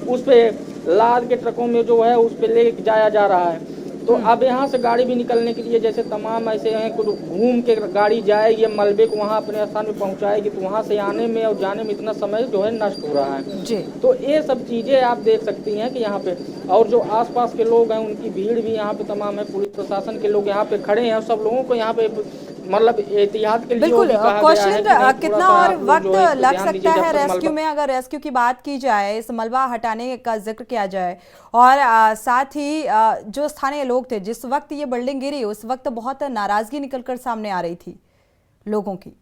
[SPEAKER 2] उस पे लाद के ट्रकों में जो है उस पे ले जाया जा रहा है। तो अब यहाँ से गाड़ी भी निकलने के लिए जैसे तमाम ऐसे हैं, कुछ घूम के गाड़ी जाएगी, ये मलबे को वहाँ अपने स्थान में पहुँचाएगी, तो वहाँ से आने में और जाने में इतना समय जो है नष्ट हो रहा है
[SPEAKER 1] जी।
[SPEAKER 2] तो ये सब चीज़ें आप देख सकती हैं कि यहाँ पे, और जो आसपास के लोग हैं उनकी भीड़ भी यहाँ पे तमाम है, पुलिस प्रशासन के लोग यहाँ पे खड़े हैं और सब लोगों को यहाँ पे मतलब एहतियात के लिए
[SPEAKER 1] बिल्कुल। कौशलेंद्र, कितना और वक्त लग सकता है रेस्क्यू में? अगर रेस्क्यू की बात की जाए, इस मलबा हटाने का जिक्र किया जाए, और साथ ही जो स्थानीय लोग थे, जिस वक्त ये बिल्डिंग गिरी उस वक्त बहुत नाराजगी निकलकर सामने आ रही थी लोगों की।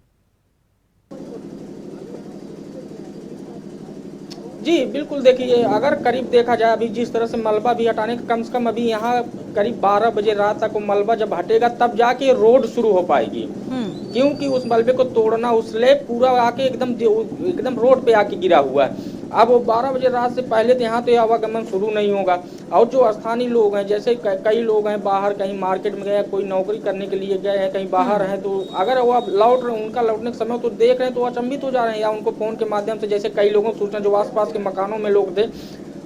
[SPEAKER 2] जी बिल्कुल, देखिए अगर करीब देखा जाए अभी जिस तरह से मलबा भी हटाने का, कम से कम अभी यहाँ करीब 12 बजे रात तक वो मलबा जब हटेगा तब जाके रोड शुरू हो पाएगी, क्योंकि उस मलबे को तोड़ना, उस स्लैब पूरा आके एकदम रोड पे आके गिरा हुआ है। अब वो 12 बजे रात से पहले तो यहाँ तो आवागमन शुरू नहीं होगा। और जो स्थानीय लोग हैं, जैसे कई लोग हैं बाहर कहीं मार्केट में गए, कोई नौकरी करने के लिए गए हैं, कहीं बाहर हैं, तो अगर वो अब लौट रहे, उनका लौटने के समय तो देख रहे हैं तो अचंभित हो जा रहे हैं, या उनको फ़ोन के माध्यम से, जैसे कई लोगों को सूचना, जो आसपास के मकानों में लोग थे,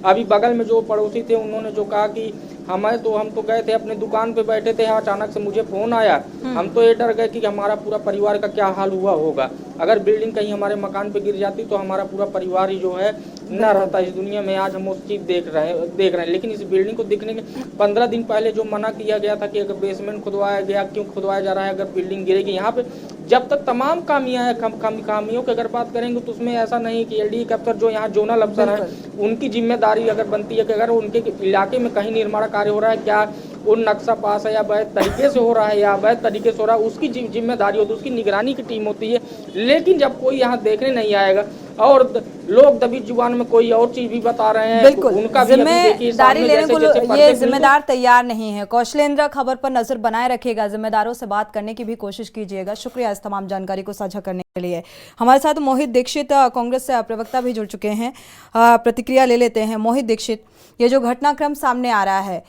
[SPEAKER 2] अभी बगल में जो पड़ोसी थे उन्होंने जो कहा कि हम तो गए थे अपने दुकान पे बैठे थे, अचानक से मुझे फोन आया, हम तो ये डर गए कि हमारा पूरा परिवार का क्या हाल हुआ होगा, अगर बिल्डिंग कहीं हमारे मकान पे गिर जाती तो हमारा पूरा परिवार ही जो है न रहता इस दुनिया में। आज हम वो चीज़ देख रहे हैं। लेकिन इस बिल्डिंग को दिखने के 15 दिन पहले जो मना किया गया था कि अगर बेसमेंट खुदवाया गया, क्यों खुदवाया जा रहा है, अगर बिल्डिंग गिरेगी यहाँ पे, जब तक तमाम खामियों की अगर बात करेंगे तो उसमें ऐसा नहीं कि एलडी के अफसर जो यहाँ जोनल अफसर है उनकी जिम्मेदारी अगर बनती है कि अगर उनके इलाके में कहीं निर्माण कार्य हो रहा है, क्या वो नक्शा पास है या अवैध तरीके से हो रहा है या अवैध तरीके से हो रहा है, उसकी जिम्मेदारी होती है, उसकी निगरानी की टीम होती है। लेकिन जब कोई यहाँ देखने नहीं आएगा और लोग दबी जुबान में कोई और चीज भी बता रहे हैं,
[SPEAKER 1] बिल्कुल
[SPEAKER 2] उनका
[SPEAKER 1] जिम्मेदारी लेने को ये जिम्मेदार तैयार नहीं है। कौशलेंद्र, खबर पर नजर बनाए रखिएगा, जिम्मेदारों से बात करने की भी कोशिश कीजिएगा। शुक्रिया इस तमाम जानकारी को साझा करने के लिए। हमारे साथ मोहित दीक्षित, कांग्रेस प्रवक्ता भी जुड़ चुके हैं, प्रतिक्रिया ले लेते हैं। मोहित दीक्षित, ये जो घटनाक्रम सामने आ रहा है,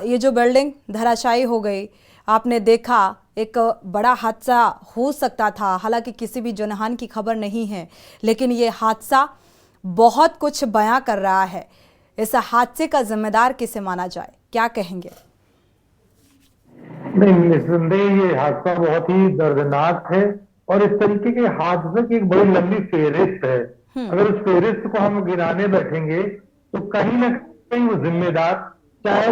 [SPEAKER 1] ये जो बिल्डिंग धराशायी हो गई, आपने देखा एक बड़ा हादसा हो सकता था, हालांकि किसी भी जनहानि की खबर नहीं है, लेकिन ये हादसा बहुत कुछ बयां कर रहा है। इस हादसे का जिम्मेदार किसे माना जाए, क्या कहेंगे?
[SPEAKER 8] नहीं, निस्संदेह ये हादसा बहुत ही दर्दनाक है और इस तरीके के हादसे की एक बड़ी लंबी फेहरिस्त है। अगर उस फेहरिस्त को हम गिनाने बैठेंगे तो कहीं ना कहीं वो जिम्मेदार, चाहे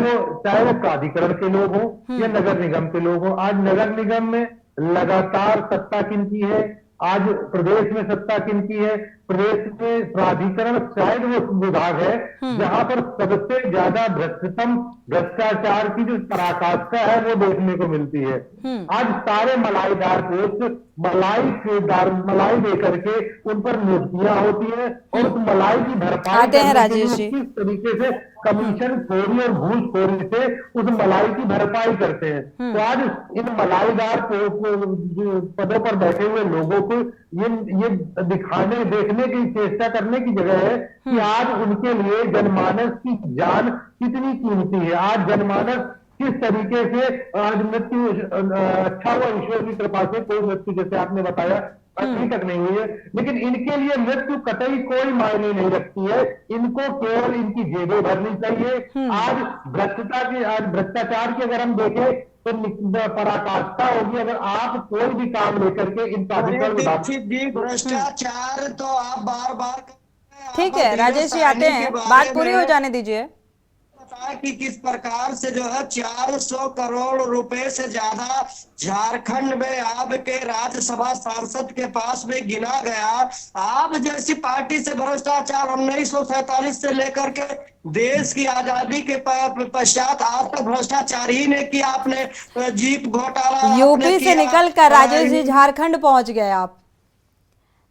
[SPEAKER 8] वो प्राधिकरण के लोग हो या नगर निगम के लोग हो। आज नगर निगम में लगातार सत्ता किनकी है, आज प्रदेश में सत्ता किनकी है? प्रदेश में प्राधिकरण शायद वो विभाग है जहां पर सबसे ज्यादा भ्रष्टाचार की जो पराकाष्ठा है वो देखने को मिलती है। आज सारे मलाईदार पोस्ट मलाई देकर के उन पर नियुक्तियां होती है और उस मलाई की भरपाई किस तरीके से कमीशन खोरी और घूसखोरी से उस मलाई की भरपाई करते हैं। तो आज इन मलाईदार पदों पर बैठे हुए लोगों को ये देखने की चेष्टा करने की जगह है कि आज उनके लिए जनमानस की जान कितनी कीमती है। आज जनमानस किस तरीके से आज मृत्यु, अच्छा हुआ ईश्वर की कृपा से कोई मृत्यु, जैसे आपने बताया, अभी तक नहीं हुई है, लेकिन इनके लिए मृत्यु कतई कोई मायने नहीं रखती है। इनको केवल इनकी जेबें भरनी चाहिए। आज भ्रष्टाचार की अगर हम देखें तो पराकाष्ठा होगी अगर आप कोई भी काम लेकर के इन
[SPEAKER 9] भ्रष्टाचार तो आप बार बार,
[SPEAKER 1] ठीक है राजेश जी आते हैं, बात पूरी हो जाने दीजिए।
[SPEAKER 9] कि किस प्रकार से जो है 400 करोड़ रुपए से ज्यादा झारखंड में आपके राज्यसभा सांसद के पास में गिना गया। आप जैसी पार्टी से भ्रष्टाचार 1947 से लेकर के देश की आजादी के पश्चात आज तक भ्रष्टाचार ही ने किया। आपने जीप घोटाला
[SPEAKER 1] यूपी से निकलकर राजेश जी झारखंड पहुंच गए आप,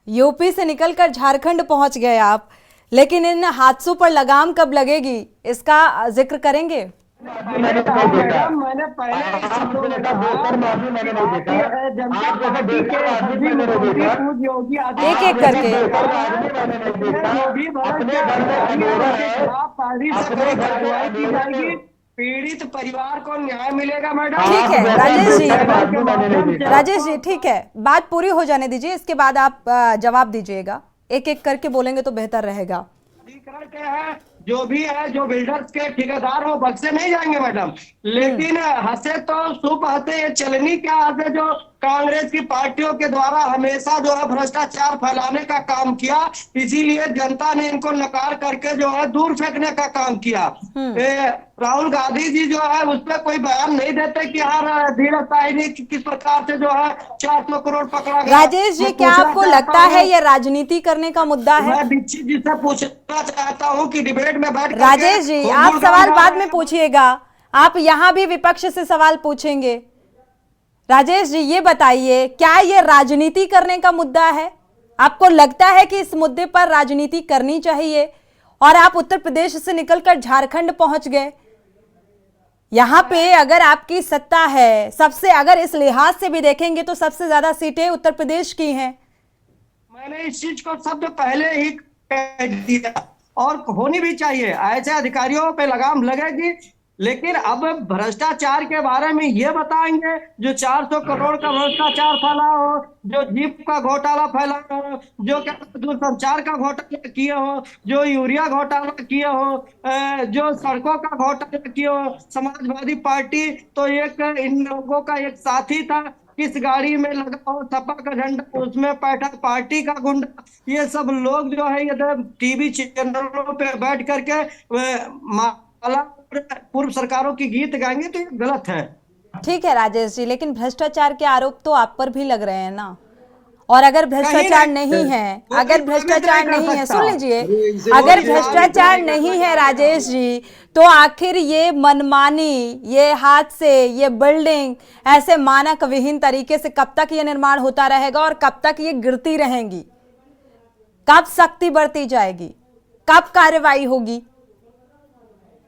[SPEAKER 1] यूपी से निकलकर झारखंड पहुंच गए आप, लेकिन इन हादसों पर लगाम कब लगेगी इसका जिक्र करेंगे?
[SPEAKER 8] मैंने नहीं देखा।
[SPEAKER 9] मैंने पहले इस वीडियो में
[SPEAKER 8] बेटा
[SPEAKER 9] कहा
[SPEAKER 8] बेहतर माफी मैंने नहीं देखा।
[SPEAKER 9] जनता
[SPEAKER 8] आप जैसा
[SPEAKER 9] पार्टी के
[SPEAKER 8] बेहतर आदमी
[SPEAKER 9] सभी
[SPEAKER 8] मैंने नहीं
[SPEAKER 9] मुख्यमंत्री
[SPEAKER 8] देखा।
[SPEAKER 9] पूज्य योगी
[SPEAKER 1] एक एक करके।
[SPEAKER 8] बेहतर आदमी मैंने नहीं देखा।
[SPEAKER 9] जो भी
[SPEAKER 8] अपने घर में अंधेरा है,
[SPEAKER 9] खिलाफ पार्टी से
[SPEAKER 8] अपने
[SPEAKER 9] कड़ी
[SPEAKER 8] घर में
[SPEAKER 9] कार्रवाई की
[SPEAKER 8] अंधेरा
[SPEAKER 9] जाएगी,
[SPEAKER 8] है।
[SPEAKER 9] पीड़ित परिवार को न्याय मिलेगा मैडम।
[SPEAKER 1] ठीक है,
[SPEAKER 8] आप
[SPEAKER 1] राजेश जी।
[SPEAKER 8] बेहतर आदमी मैंने नहीं देखा।
[SPEAKER 1] राजेश जी ठीक है, बात पूरी हो जाने दीजिए, इसके बाद आप जवाब दीजिएगा। एक एक करके बोलेंगे तो बेहतर रहेगा।
[SPEAKER 9] अधिकरण के है, जो भी है, जो बिल्डर्स के ठेकेदार हो, बक्से नहीं जाएंगे मैडम। लेकिन हंसे तो सूप हंसे, ये चलनी क्या हंसे जो कांग्रेस की पार्टियों के द्वारा हमेशा जो है भ्रष्टाचार फैलाने का काम किया, इसीलिए जनता ने इनको नकार करके जो है दूर फेंकने का काम किया। राहुल गांधी जी जो है उस पर कोई बयान नहीं देते कि यार धीरज साहनी किस प्रकार से जो है 400 करोड़ पकड़ा गया।
[SPEAKER 1] राजेश जी, क्या आपको लगता है ये राजनीति करने का मुद्दा है?
[SPEAKER 9] मैं दीक्षित जी से पूछना चाहता हूँ कि डिबेट में बैठ
[SPEAKER 1] राजेश जी, आप सवाल बाद में पूछिएगा, आप यहाँ भी विपक्ष से सवाल पूछेंगे। राजेश जी ये बताइए, क्या ये राजनीति करने का मुद्दा है? आपको लगता है कि इस मुद्दे पर राजनीति करनी चाहिए? और आप उत्तर प्रदेश से निकलकर झारखंड पहुंच गए। यहाँ पे अगर आपकी सत्ता है, सबसे अगर इस लिहाज से भी देखेंगे तो सबसे ज्यादा सीटें उत्तर प्रदेश की हैं।
[SPEAKER 9] मैंने इस चीज को शब्द पहले ही कह दिया और होनी भी चाहिए, ऐसे अधिकारियों पे लगाम लगेगी। लेकिन अब भ्रष्टाचार के बारे में ये बताएंगे जो 400 करोड़ का भ्रष्टाचार फैला हो, जो जीप का घोटाला फैला हो, जो क्या दूरसंचार का घोटाला किए हो, जो यूरिया घोटाला किए हो, जो सड़कों का घोटाला किए हो। समाजवादी पार्टी तो एक इन लोगों का एक साथी था, किस गाड़ी में लगा हो सपा का झंडा, उसमें बैठा पार्टी का गुंडा। ये सब लोग जो है ये टीवी चैनलों पे बैठ करके माला पूर्व सरकारों की गीत गाएंगे तो ये गलत है।
[SPEAKER 1] ठीक है राजेश जी, लेकिन भ्रष्टाचार के आरोप तो आप पर भी लग रहे हैं ना। और अगर भ्रष्टाचार नहीं है, अगर भ्रष्टाचार नहीं है, सुन लीजिए, अगर भ्रष्टाचार नहीं है राजेश जी, तो आखिर ये मनमानी, ये हाथ से ये बिल्डिंग ऐसे मानक विहीन तरीके से कब तक ये निर्माण होता रहेगा और कब तक ये गिरती रहेंगी? कब सख्ती बरती जाएगी? कब कार्रवाई होगी?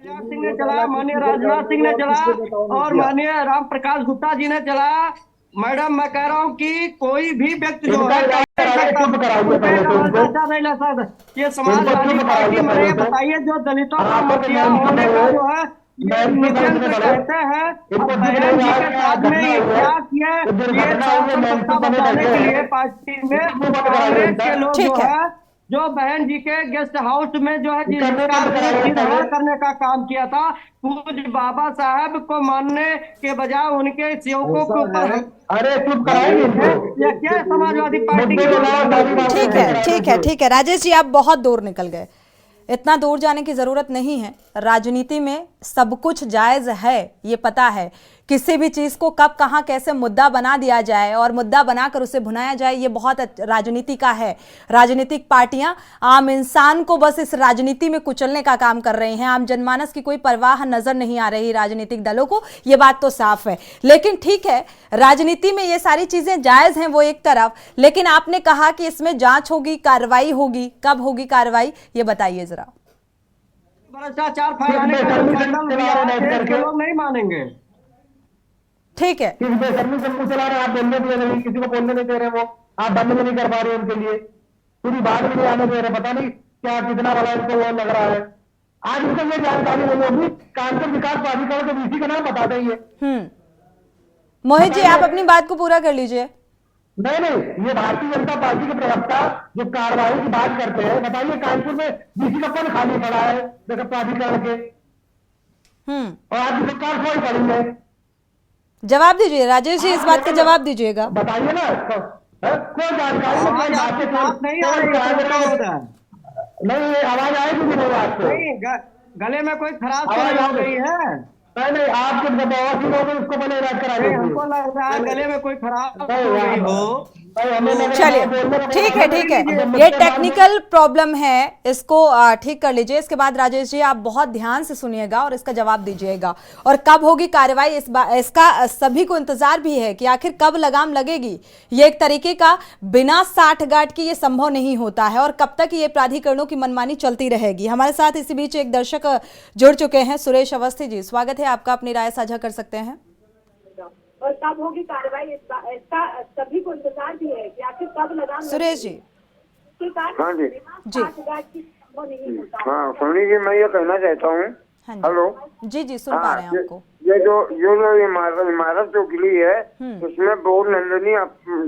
[SPEAKER 9] सिंह ने चलाया, माननीय राजनाथ सिंह ने चलाया और माननीय राम प्रकाश गुप्ता जी ने चलाया। मैडम मैं कह रहा हूँ कि कोई भी व्यक्ति जो है नहीं ला सकता। ये समाजवादी पार्टी में ये बताइए जो दलितों का मुखिया होने का जो है कहते हैं, बहन जी के साथ में ये क्या किया, ये बताने के लिए पार्टी में कांग्रेस के लोग जो है, जो बहन जी के गेस्ट हाउस में जो है जिस करने का काम किया था, पूज्य बाबा साहब को मानने के बजाय उनके सेवकों के ऊपर
[SPEAKER 8] अरे चुप कराइए।
[SPEAKER 9] क्या समाजवादी पार्टी
[SPEAKER 1] ठीक है राजेश जी, आप बहुत दूर निकल गए। इतना दूर जाने की जरूरत नहीं है। राजनीति में सब कुछ जायज है, ये पता है। किसी भी चीज को कब कहां कैसे मुद्दा बना दिया जाए और मुद्दा बनाकर उसे भुनाया जाए, ये बहुत राजनीति का है। राजनीतिक पार्टियां आम इंसान को बस इस राजनीति में कुचलने का काम कर रही हैं। आम जनमानस की कोई परवाह नजर नहीं आ रही राजनीतिक दलों को, ये बात तो साफ है। लेकिन ठीक है, राजनीति में ये सारी चीजें जायज हैं वो एक तरफ, लेकिन आपने कहा कि इसमें जांच होगी, कार्रवाई होगी। कब होगी कार्रवाई, ये बताइए जरा।
[SPEAKER 9] भ्रष्टाचार फैलाने का लोग नहीं मानेंगे।
[SPEAKER 1] ठीक है,
[SPEAKER 8] किस बेशर्मी से मुंह चला रहे हैं आप, बोलने दिए नहीं, किसी को बोलने नहीं दे रहे, वो आप बंद भी नहीं कर पा रहे उनके लिए, पूरी बात भी नहीं आने दे रहे। पता नहीं क्या कितना बड़ा इनको वो लग रहा है। आज इनको ये जानकारी नहीं होगी, कानपुर विकास प्राधिकरण के वीसी का नाम बता देंगे।
[SPEAKER 1] मोहित जी आप अपनी बात को पूरा कर लीजिए।
[SPEAKER 8] नहीं, ये भारतीय जनता पार्टी के प्रवक्ता जो कार्रवाई की बात करते हैं, बताइए कानपुर में वीसी का कौन खाली पड़ा है प्राधिकरण के? और आज सरकार कोई पड़ी है।
[SPEAKER 1] जवाब दीजिए राजेश जी, इस बात का जवाब दीजिएगा।
[SPEAKER 8] बताइए ना, कोई जानकारी नहीं, आवाज आएगी भी नहीं आपको?
[SPEAKER 9] गले में कोई खराब चीज हो गई है?
[SPEAKER 8] नहीं, आपके उसको पहले इलाज करा दीजिए।
[SPEAKER 9] हमको लग रहा है गले में कोई खराब हो गई हो
[SPEAKER 1] चलिए, ठीक है, ये टेक्निकल प्रॉब्लम है, इसको ठीक कर लीजिए। इसके बाद राजेश जी आप बहुत ध्यान से सुनिएगा और इसका जवाब दीजिएगा। और कब होगी कार्रवाई, इसका सभी को इंतजार भी है कि आखिर कब लगाम लगेगी। ये एक तरीके का बिना साठगांठ की ये संभव नहीं होता है और कब तक ये प्राधिकरणों की मनमानी चलती रहेगी। हमारे साथ इसी बीच एक दर्शक जुड़ चुके हैं, सुरेश अवस्थी जी, स्वागत है आपका, अपनी राय साझा कर सकते हैं।
[SPEAKER 10] और कब होगी कार्रवाई, इसका सभी को इंतजार भी है कि आखिर कब लगाम
[SPEAKER 1] सुरेश जी।
[SPEAKER 10] हाँ जी
[SPEAKER 1] जी
[SPEAKER 6] हाँ सोनी जी, मैं ये कहना चाहता हूँ। हेलो
[SPEAKER 1] जी सुन पा रहे हैं आपको।
[SPEAKER 6] ये जो इमारत जो गिरी है उसमें बहुत निंदनीय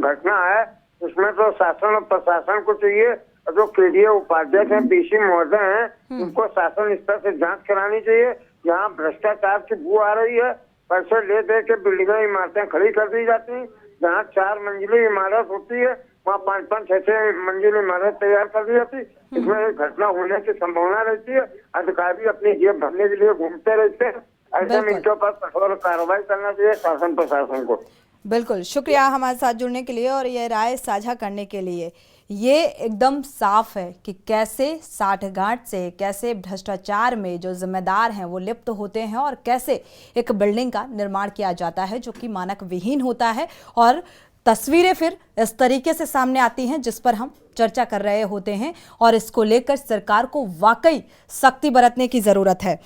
[SPEAKER 6] घटना है। इसमें तो शासन और प्रशासन को चाहिए, जो केडीए उपाध्यक्ष हैं, पीसी महोदय हैं, उनको शासन स्तर से जांच करानी चाहिए। यहाँ भ्रष्टाचार की बू आ रही है, पैसे ले दे के बिल्डिंगें इमारतें खड़ी कर दी जाती हैं। जहाँ 4 मंजिली इमारत होती है वहाँ 5-5, 6-6 मंजिल इमारत तैयार कर दी जाती। इसमें एक घटना होने की संभावना रहती है। अधिकारी अपनी जेब भरने के लिए घूमते रहते हैं। ऐसे में इनके ऊपर कठोर कार्रवाई करना चाहिए शासन प्रशासन को।
[SPEAKER 1] बिल्कुल, शुक्रिया हमारे साथ जुड़ने के लिए और ये राय साझा करने के लिए। ये एकदम साफ है कि कैसे साठगांठ से, कैसे भ्रष्टाचार में जो जिम्मेदार हैं वो लिप्त होते हैं और कैसे एक बिल्डिंग का निर्माण किया जाता है जो कि मानक विहीन होता है। और तस्वीरें फिर इस तरीके से सामने आती हैं जिस पर हम चर्चा कर रहे होते हैं और इसको लेकर सरकार को वाकई सख्ती बरतने की जरूरत है।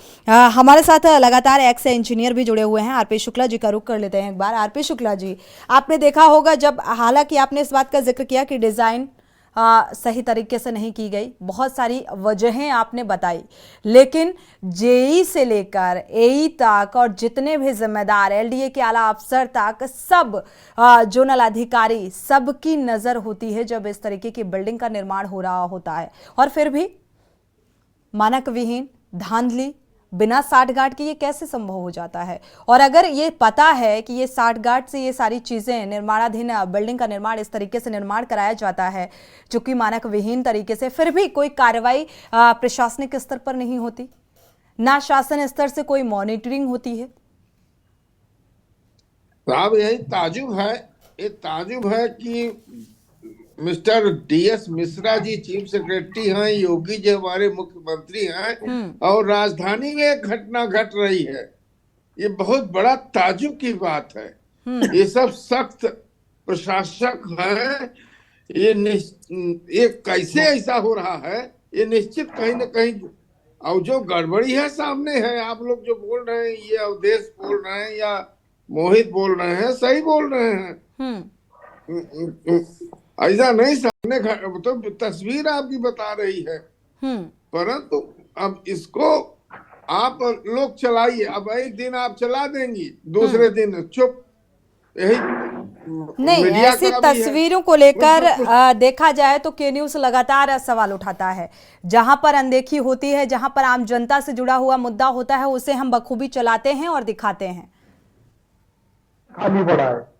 [SPEAKER 1] हमारे साथ लगातार एक्स इंजीनियर भी जुड़े हुए हैं, आरपी शुक्ला जी का रुख कर लेते हैं एक बार। आरपी शुक्ला जी, आपने देखा होगा जब, हालांकि आपने इस बात का जिक्र किया कि डिजाइन सही तरीके से नहीं की गई, बहुत सारी वजहें आपने बताई, लेकिन जेई से लेकर एई तक और जितने भी जिम्मेदार एलडीए के आला अफसर तक, सब जोनल अधिकारी, सबकी नजर होती है जब इस तरीके की बिल्डिंग का निर्माण हो रहा होता है। और फिर भी मानक विहीन, धांधली, बिना साठगांठ के ये कैसे संभव हो जाता है। और अगर ये पता है कि ये साठगांठ से ये सारी चीजें, निर्माणाधीन बिल्डिंग का निर्माण इस तरीके से निर्माण कराया जाता है जो कि मानक विहीन तरीके से, फिर भी कोई कार्रवाई प्रशासनिक स्तर पर नहीं होती, ना शासन स्तर से कोई मॉनिटरिंग होती है।
[SPEAKER 3] साहब यही ताजुब है, ये ताजुब है कि mister DS Mishra ji chief secretary हैं, योगी जी हमारे मुख्यमंत्री हैं और राजधानी में एक घटना घट रही है। ये बहुत बड़ा ताजुब की बात है। ये सब सख्त प्रशासक हैं, ये कैसे ऐसा हो रहा है, ये निश्चित कहीं न कहीं, और जो गड़बड़ी है सामने है। आप लोग जो बोल रहे हैं, ये अवधेश बोल रहे हैं या मोहित बोल रहे हैं, सही बोल रहे हैं। ऐसा नहीं, सामने तो तस्वीर आपकी बता रही है, परंतु अब इसको आप लोग चलाइए। अब एक दिन आप चला देंगी, दूसरे दिन चुप। यही
[SPEAKER 1] नहीं, ऐसी तस्वीरों को लेकर देखा जाए तो के न्यूज लगातार सवाल उठाता है। जहां पर अनदेखी होती है, जहां पर आम जनता से जुड़ा हुआ मुद्दा होता है, उसे हम बखूबी चलाते हैं और दिखाते हैं।
[SPEAKER 8] खाली पड़ा है।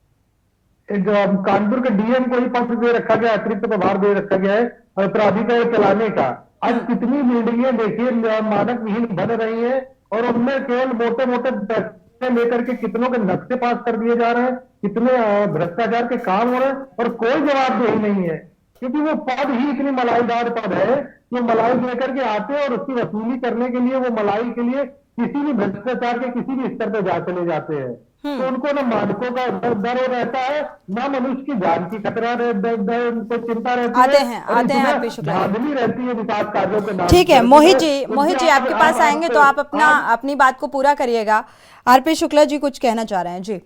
[SPEAKER 8] एक कानपुर के डीएम को ही पद दे रखा गया, अतिरिक्त प्रभार दे रखा गया है प्राधिकरण चलाने का। आज कितनी बिल्डिंगें देखिए मानक विहीन बन रही हैं और उनमें केवल मोटे मोटे पैसे लेकर के कितनों के नक्शे पास कर दिए जा रहे हैं, कितने भ्रष्टाचार के काम हो रहे हैं और कोई जवाबदेही नहीं है। क्योंकि वो पद ही इतनी मलाईदार पद है कि मलाई लेकर के आते हैं और उसकी वसूली करने के लिए वो मलाई के लिए किसी भी भ्रष्टाचार के किसी भी स्तर पर जा चले जाते हैं। तो उनको ना मानकों का डर रहता है, ना मनुष्य की जान की खतरा उनको चिंता रहती
[SPEAKER 1] आते
[SPEAKER 8] है।
[SPEAKER 1] हैं आरपी शुक्ला
[SPEAKER 8] रहती है विकास कार्यों के नाम।
[SPEAKER 1] ठीक है मोहित जी आपके पास आएंगे तो आप अपनी बात को पूरा करिएगा। आरपी शुक्ला जी कुछ कहना चाह रहे हैं जी।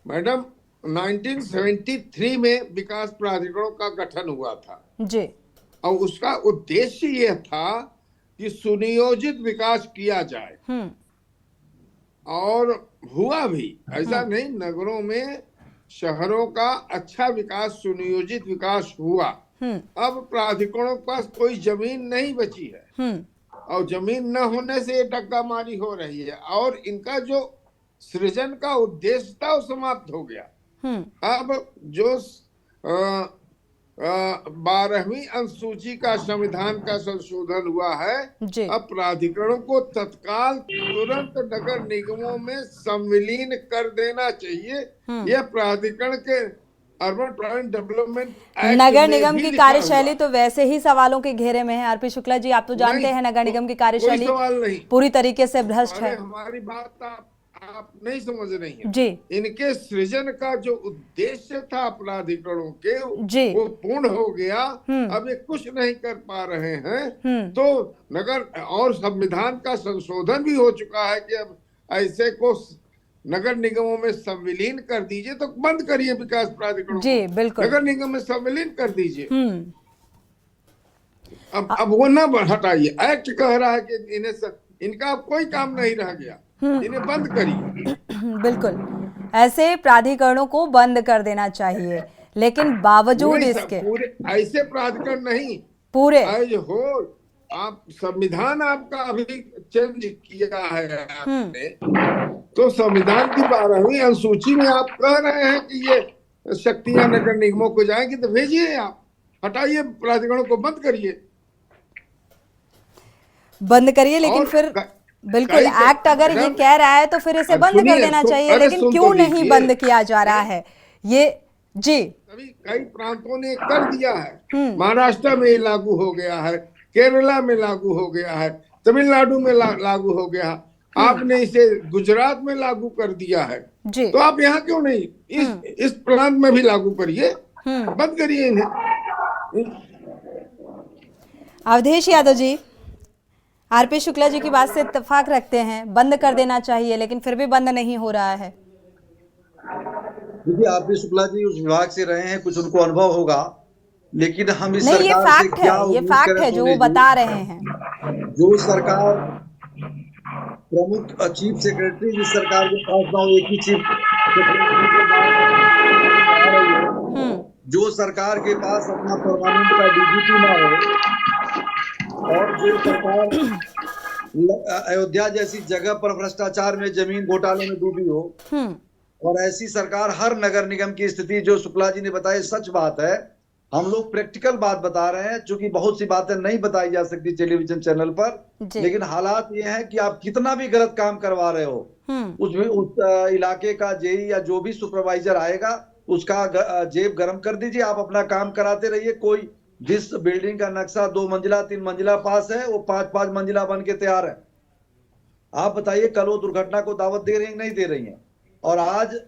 [SPEAKER 3] मैडम, 1973 में विकास प्राधिकरणों का गठन हुआ था
[SPEAKER 1] जी,
[SPEAKER 3] और उसका उद्देश्य यह था कि सुनियोजित विकास किया जाए और हुआ भी। ऐसा नहीं, नगरों में शहरों का अच्छा विकास, सुनियोजित विकास हुआ। अब प्राधिकरणों के पास कोई जमीन नहीं बची है और जमीन न होने से ये टक्कामारी हो रही है और इनका जो सृजन का उद्देश्य था वो समाप्त हो गया। अब जो 12वीं अनुसूची का संविधान का संशोधन हुआ है, अब प्राधिकरणों को तत्काल तुरंत नगर निगमों में संविलीन कर देना चाहिए। यह प्राधिकरण के अर्बन प्लानिंग डेवलपमेंट एक्ट
[SPEAKER 1] नगर
[SPEAKER 3] में
[SPEAKER 1] निगम
[SPEAKER 3] भी
[SPEAKER 1] की
[SPEAKER 3] लिखा
[SPEAKER 1] कार्यशैली
[SPEAKER 3] हुआ।
[SPEAKER 1] तो वैसे ही सवालों के घेरे में है। आरपी शुक्ला जी, आप तो जानते
[SPEAKER 3] नहीं,
[SPEAKER 1] हैं नगर निगम की
[SPEAKER 3] कोई
[SPEAKER 1] कार्यशैली
[SPEAKER 3] सवाल नहीं।
[SPEAKER 1] पूरी तरीके से भ्रष्ट
[SPEAKER 3] अरे
[SPEAKER 1] है।
[SPEAKER 3] हमारी बात आप नहीं समझ रही हैं।
[SPEAKER 1] जी
[SPEAKER 3] इनके सृजन का जो उद्देश्य था अपराधिकरणों के,
[SPEAKER 1] जी
[SPEAKER 3] वो पूर्ण हो गया। अब ये कुछ नहीं कर पा रहे हैं। तो नगर और संविधान का संशोधन भी हो चुका है कि अब ऐसे को नगर निगमों में संविलीन कर दीजिए, तो बंद करिए विकास प्राधिकरणों
[SPEAKER 1] जी
[SPEAKER 3] को,
[SPEAKER 1] बिल्कुल।
[SPEAKER 3] नगर निगम में संविलीन कर दीजिए। अब वो ना हटाइए। एक्ट कह रहा है कि इनका अब कोई काम नहीं रह गया, इन्हें बंद करिए।
[SPEAKER 1] बिल्कुल, ऐसे प्राधिकरणों को बंद कर देना चाहिए, लेकिन बावजूद इसके
[SPEAKER 3] पूरे ऐसे प्राधिकरण नहीं,
[SPEAKER 1] पूरे
[SPEAKER 3] आज हो आप संविधान आपका अभी चेंज किया है आपने, तो संविधान की 12वीं अनुसूची में आप कह रहे हैं कि ये शक्तियां नगर निगमों को जाएंगी, तो भेजिए, आप हटाइए, प्राधिकरणों को बंद करिए।
[SPEAKER 1] लेकिन फिर बिल्कुल एक्ट अगर ये कह रहा है तो फिर इसे बंद कर देना चाहिए, लेकिन क्यों नहीं बंद किया जा रहा है ये? जी,
[SPEAKER 3] कई प्रांतों ने कर दिया है। महाराष्ट्र में लागू हो गया है, केरला में लागू हो गया है, तमिलनाडु में लागू हो गया है, आपने इसे गुजरात में लागू कर दिया है।
[SPEAKER 1] जी।
[SPEAKER 3] तो आप यहाँ क्यों नहीं इस प्रांत में भी लागू करिए, बंद करिए इन्हें।
[SPEAKER 1] अवधेश यादव जी, आरपी शुक्ला जी की बात से इत्तेफाक रखते हैं, बंद कर देना चाहिए, लेकिन फिर भी बंद नहीं हो रहा है।
[SPEAKER 4] देखिए, आरपी शुक्ला जी उस विभाग से रहे हैं, कुछ उनको अनुभव होगा, लेकिन हम इस
[SPEAKER 1] नहीं, ये
[SPEAKER 4] सरकार से
[SPEAKER 1] फैक्ट
[SPEAKER 4] क्या
[SPEAKER 1] है, ये
[SPEAKER 4] उम्मीद
[SPEAKER 1] फैक्ट
[SPEAKER 4] करें
[SPEAKER 1] है जो
[SPEAKER 4] सोनी
[SPEAKER 1] वो
[SPEAKER 4] जी?
[SPEAKER 1] बता रहे हैं।
[SPEAKER 4] जो सरकार प्रमुख चीफ सेक्रेटरी जिस सरकार के पास ना हो, एक ही चीफ सेक्रेटरी के बाद जो सरकार के पास अपना परमानेंट का डीजीपी ना हो, और जो सरकार अयोध्या जैसी जगह पर भ्रष्टाचार में, जमीन घोटाले में डूबी हो, और ऐसी सरकार हर नगर निगम की स्थिति जो शुक्ला जी ने बताई सच बात है। हम लोग प्रैक्टिकल बात बता रहे हैं, क्योंकि बहुत सी बातें नहीं बताई जा सकती टेलीविजन चैनल पर, लेकिन हालात ये हैं कि आप कितना भी गलत काम करवा रहे हो, उस इलाके का जेई या जो भी सुपरवाइजर आएगा उसका जेब गरम कर दीजिए, आप अपना काम कराते रहिए। कोई जिस बिल्डिंग का नक्शा 2 मंजिला 3 मंजिला पास है, वो 5-5 मंजिला बन के तैयार है। आप बताइए, कल वो दुर्घटना को दावत दे रही है नहीं दे रही है? और आज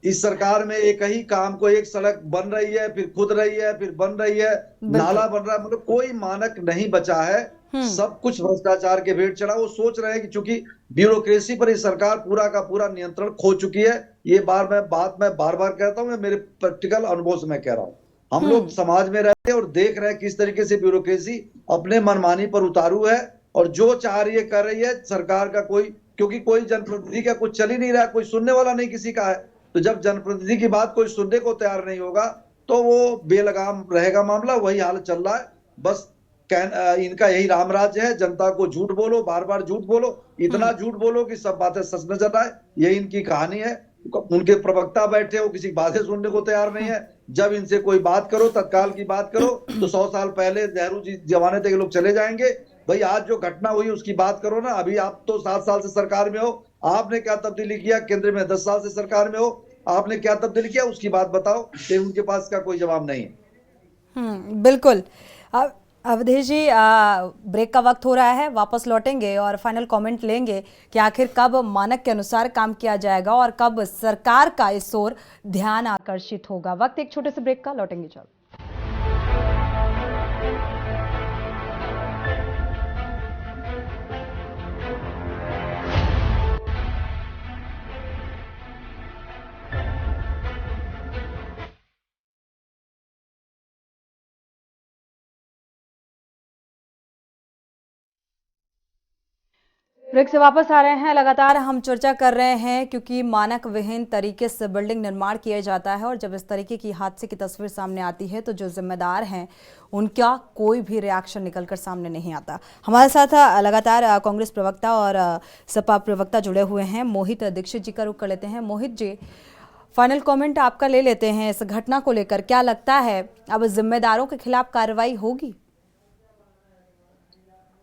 [SPEAKER 4] इस सरकार में एक ही काम को, एक सड़क बन रही है, फिर खुद रही है, फिर बन रही है, नाला बन रहा है, मतलब कोई मानक नहीं बचा है। सब कुछ भ्रष्टाचार के भेंट चढ़ा। वो सोच रहे हैं कि चूंकि ब्यूरोक्रेसी पर इस सरकार पूरा का पूरा नियंत्रण खो चुकी है। ये मैं बार बार कहता हूँ, मैं मेरे प्रैक्टिकल अनुभव से मैं कह रहा हूँ। हम लोग समाज में रहते हैं और देख रहे हैं किस तरीके से ब्यूरोक्रेसी अपने मनमानी पर उतारू है, और जो चाह रही है कर रही है सरकार का। क्योंकि कोई जनप्रतिनिधि का कुछ चल ही नहीं रहा, कोई सुनने वाला नहीं किसी का है। तो जब जनप्रतिनिधि की बात कोई सुनने को तैयार नहीं होगा, तो वो बेलगाम रहेगा मामला। वही हाल चल रहा है। बस इनका यही राम राज्य है, जनता को झूठ बोलो, बार बार झूठ बोलो, इतना झूठ बोलो कि सब बातें सच नजर आए। यही इनकी कहानी है। उनके प्रवक्ता बैठे हो, किसी बातें सुनने को तैयार नहीं है। जब इनसे कोई बात करो, तत्काल की बात करो, तो 100 साल पहले नेहरू जी जमाने तक लोग चले जाएंगे। भाई, आज जो घटना हुई उसकी बात करो ना। अभी आप तो 7 साल से सरकार में हो, आपने क्या तब्दीली किया? केंद्र में 10 साल से सरकार में हो, आपने क्या तब्दीली किया उसकी बात बताओ। लेकिन उनके पास का कोई जवाब नहीं है।
[SPEAKER 1] बिल्कुल। अवधेश जी, ब्रेक का वक्त हो रहा है, वापस लौटेंगे और फाइनल कमेंट लेंगे कि आखिर कब मानक के अनुसार काम किया जाएगा और कब सरकार का इस ओर ध्यान आकर्षित होगा। वक्त एक छोटे से ब्रेक का, लौटेंगे चलो। ब्रेक से वापस आ रहे हैं। लगातार हम चर्चा कर रहे हैं क्योंकि मानक विहीन तरीके से बिल्डिंग निर्माण किया जाता है, और जब इस तरीके की हादसे की तस्वीर सामने आती है तो जो जिम्मेदार हैं उनका कोई भी रिएक्शन निकलकर सामने नहीं आता। हमारे साथ लगातार कांग्रेस प्रवक्ता और सपा प्रवक्ता जुड़े हुए हैं। मोहित दीक्षित जी का रुख कर लेते हैं। मोहित जी, फाइनल कमेंट आपका ले लेते हैं इस घटना को लेकर। क्या लगता है, अब जिम्मेदारों के खिलाफ कार्रवाई होगी?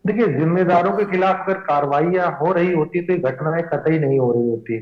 [SPEAKER 8] देखिए, जिम्मेदारों के खिलाफ अगर कार्रवाइयां हो रही होती तो ये घटनाएं कतई नहीं हो रही होती।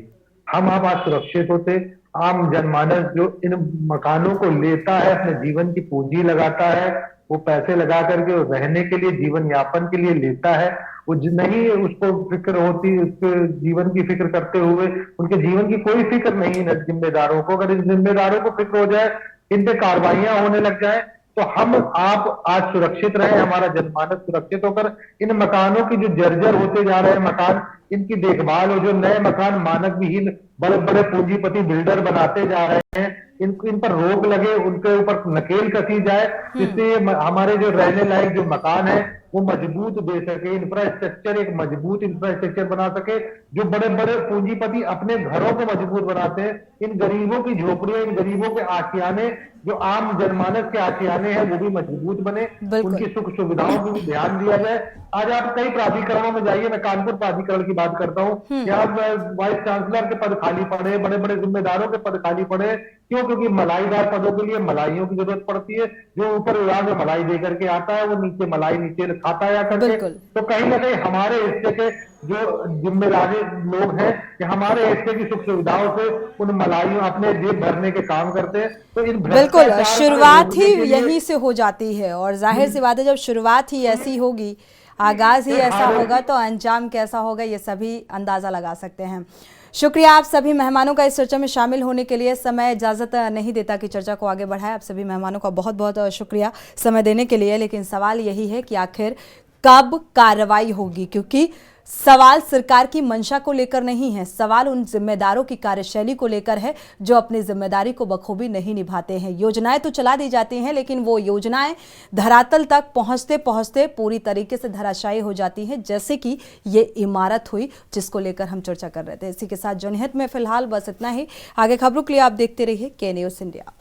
[SPEAKER 8] हम आप आज सुरक्षित होते आम जनमानस जो इन मकानों को लेता है, अपने जीवन की पूंजी लगाता है, वो पैसे लगा करके रहने के लिए, जीवन यापन के लिए लेता है, वो नहीं उसको फिक्र होती, उसके जीवन की फिक्र करते हुए उनके जीवन की कोई फिक्र नहीं है जिम्मेदारों को। अगर इन जिम्मेदारों को फिक्र हो जाए, इन पे कार्रवाइयां होने लग जाए, तो हम आप आज सुरक्षित रहे, हमारा जनमानस सुरक्षित होकर इन मकानों की जो जर्जर होते जा रहे हैं मकान, इनकी देखभाल हो, जो नए मकान मानक विहीन बड़े बड़े पूंजीपति बिल्डर बनाते जा रहे हैं, इन पर रोक लगे, उनके ऊपर नकेल कसी जाए, जिससे हमारे जो रहने लायक जो मकान है वो मजबूत दे सके, इंफ्रास्ट्रक्चर एक मजबूत इंफ्रास्ट्रक्चर बना सके। जो बड़े बड़े पूंजीपति अपने घरों को मजबूत बनाते हैं, इन गरीबों की झोपड़ियां, इन गरीबों के आशियाने, जो आम जनमानस के आशियाने हैं, वो भी मजबूत बने, उनकी सुख सुविधाओं को भी ध्यान दिया जाए। आज आप कई प्राधिकरणों में जाइए, मैं कानपुर प्राधिकरण की बात करता हूँ, यहाँ वाइस चांसलर के पद खाली पड़े, बड़े बड़े जिम्मेदारों के पद खाली पड़े। क्यों? क्योंकि मलाईदार पदों के लिए मलाइयों की जरूरत पड़ती है। जो ऊपर विभाग में मलाई दे करके आता है, वो नीचे मलाई नीचे खाता है करके। तो कहीं ना कहीं हमारे हिस्से के जो जिम्मेदारी लोग हैं, कि हमारे हिस्से की सुख सुविधाओं से उन मलाइयों अपने जेब भरने के काम करते हैं। तो इन
[SPEAKER 1] बिल्कुल शुरुआत ही यहीं से हो जाती है, और जाहिर सी बात है जब शुरुआत ही ऐसी होगी, आगाज ही ऐसा होगा, तो अंजाम कैसा होगा ये सभी अंदाजा लगा सकते हैं। शुक्रिया आप सभी मेहमानों का इस चर्चा में शामिल होने के लिए। समय इजाजत नहीं देता कि चर्चा को आगे बढ़ाए। आप सभी मेहमानों का बहुत बहुत शुक्रिया समय देने के लिए। लेकिन सवाल यही है कि आखिर कब कार्रवाई होगी, क्योंकि सवाल सरकार की मंशा को लेकर नहीं है, सवाल उन जिम्मेदारों की कार्यशैली को लेकर है जो अपनी जिम्मेदारी को बखूबी नहीं निभाते हैं। योजनाएं तो चला दी जाती हैं, लेकिन वो योजनाएं धरातल तक पहुंचते पहुंचते पूरी तरीके से धराशायी हो जाती हैं, जैसे कि ये इमारत हुई जिसको लेकर हम चर्चा कर रहे थे। इसी के साथ जनहित में फिलहाल बस इतना ही। आगे खबरों के लिए आप देखते रहिए के न्यूज़ इंडिया।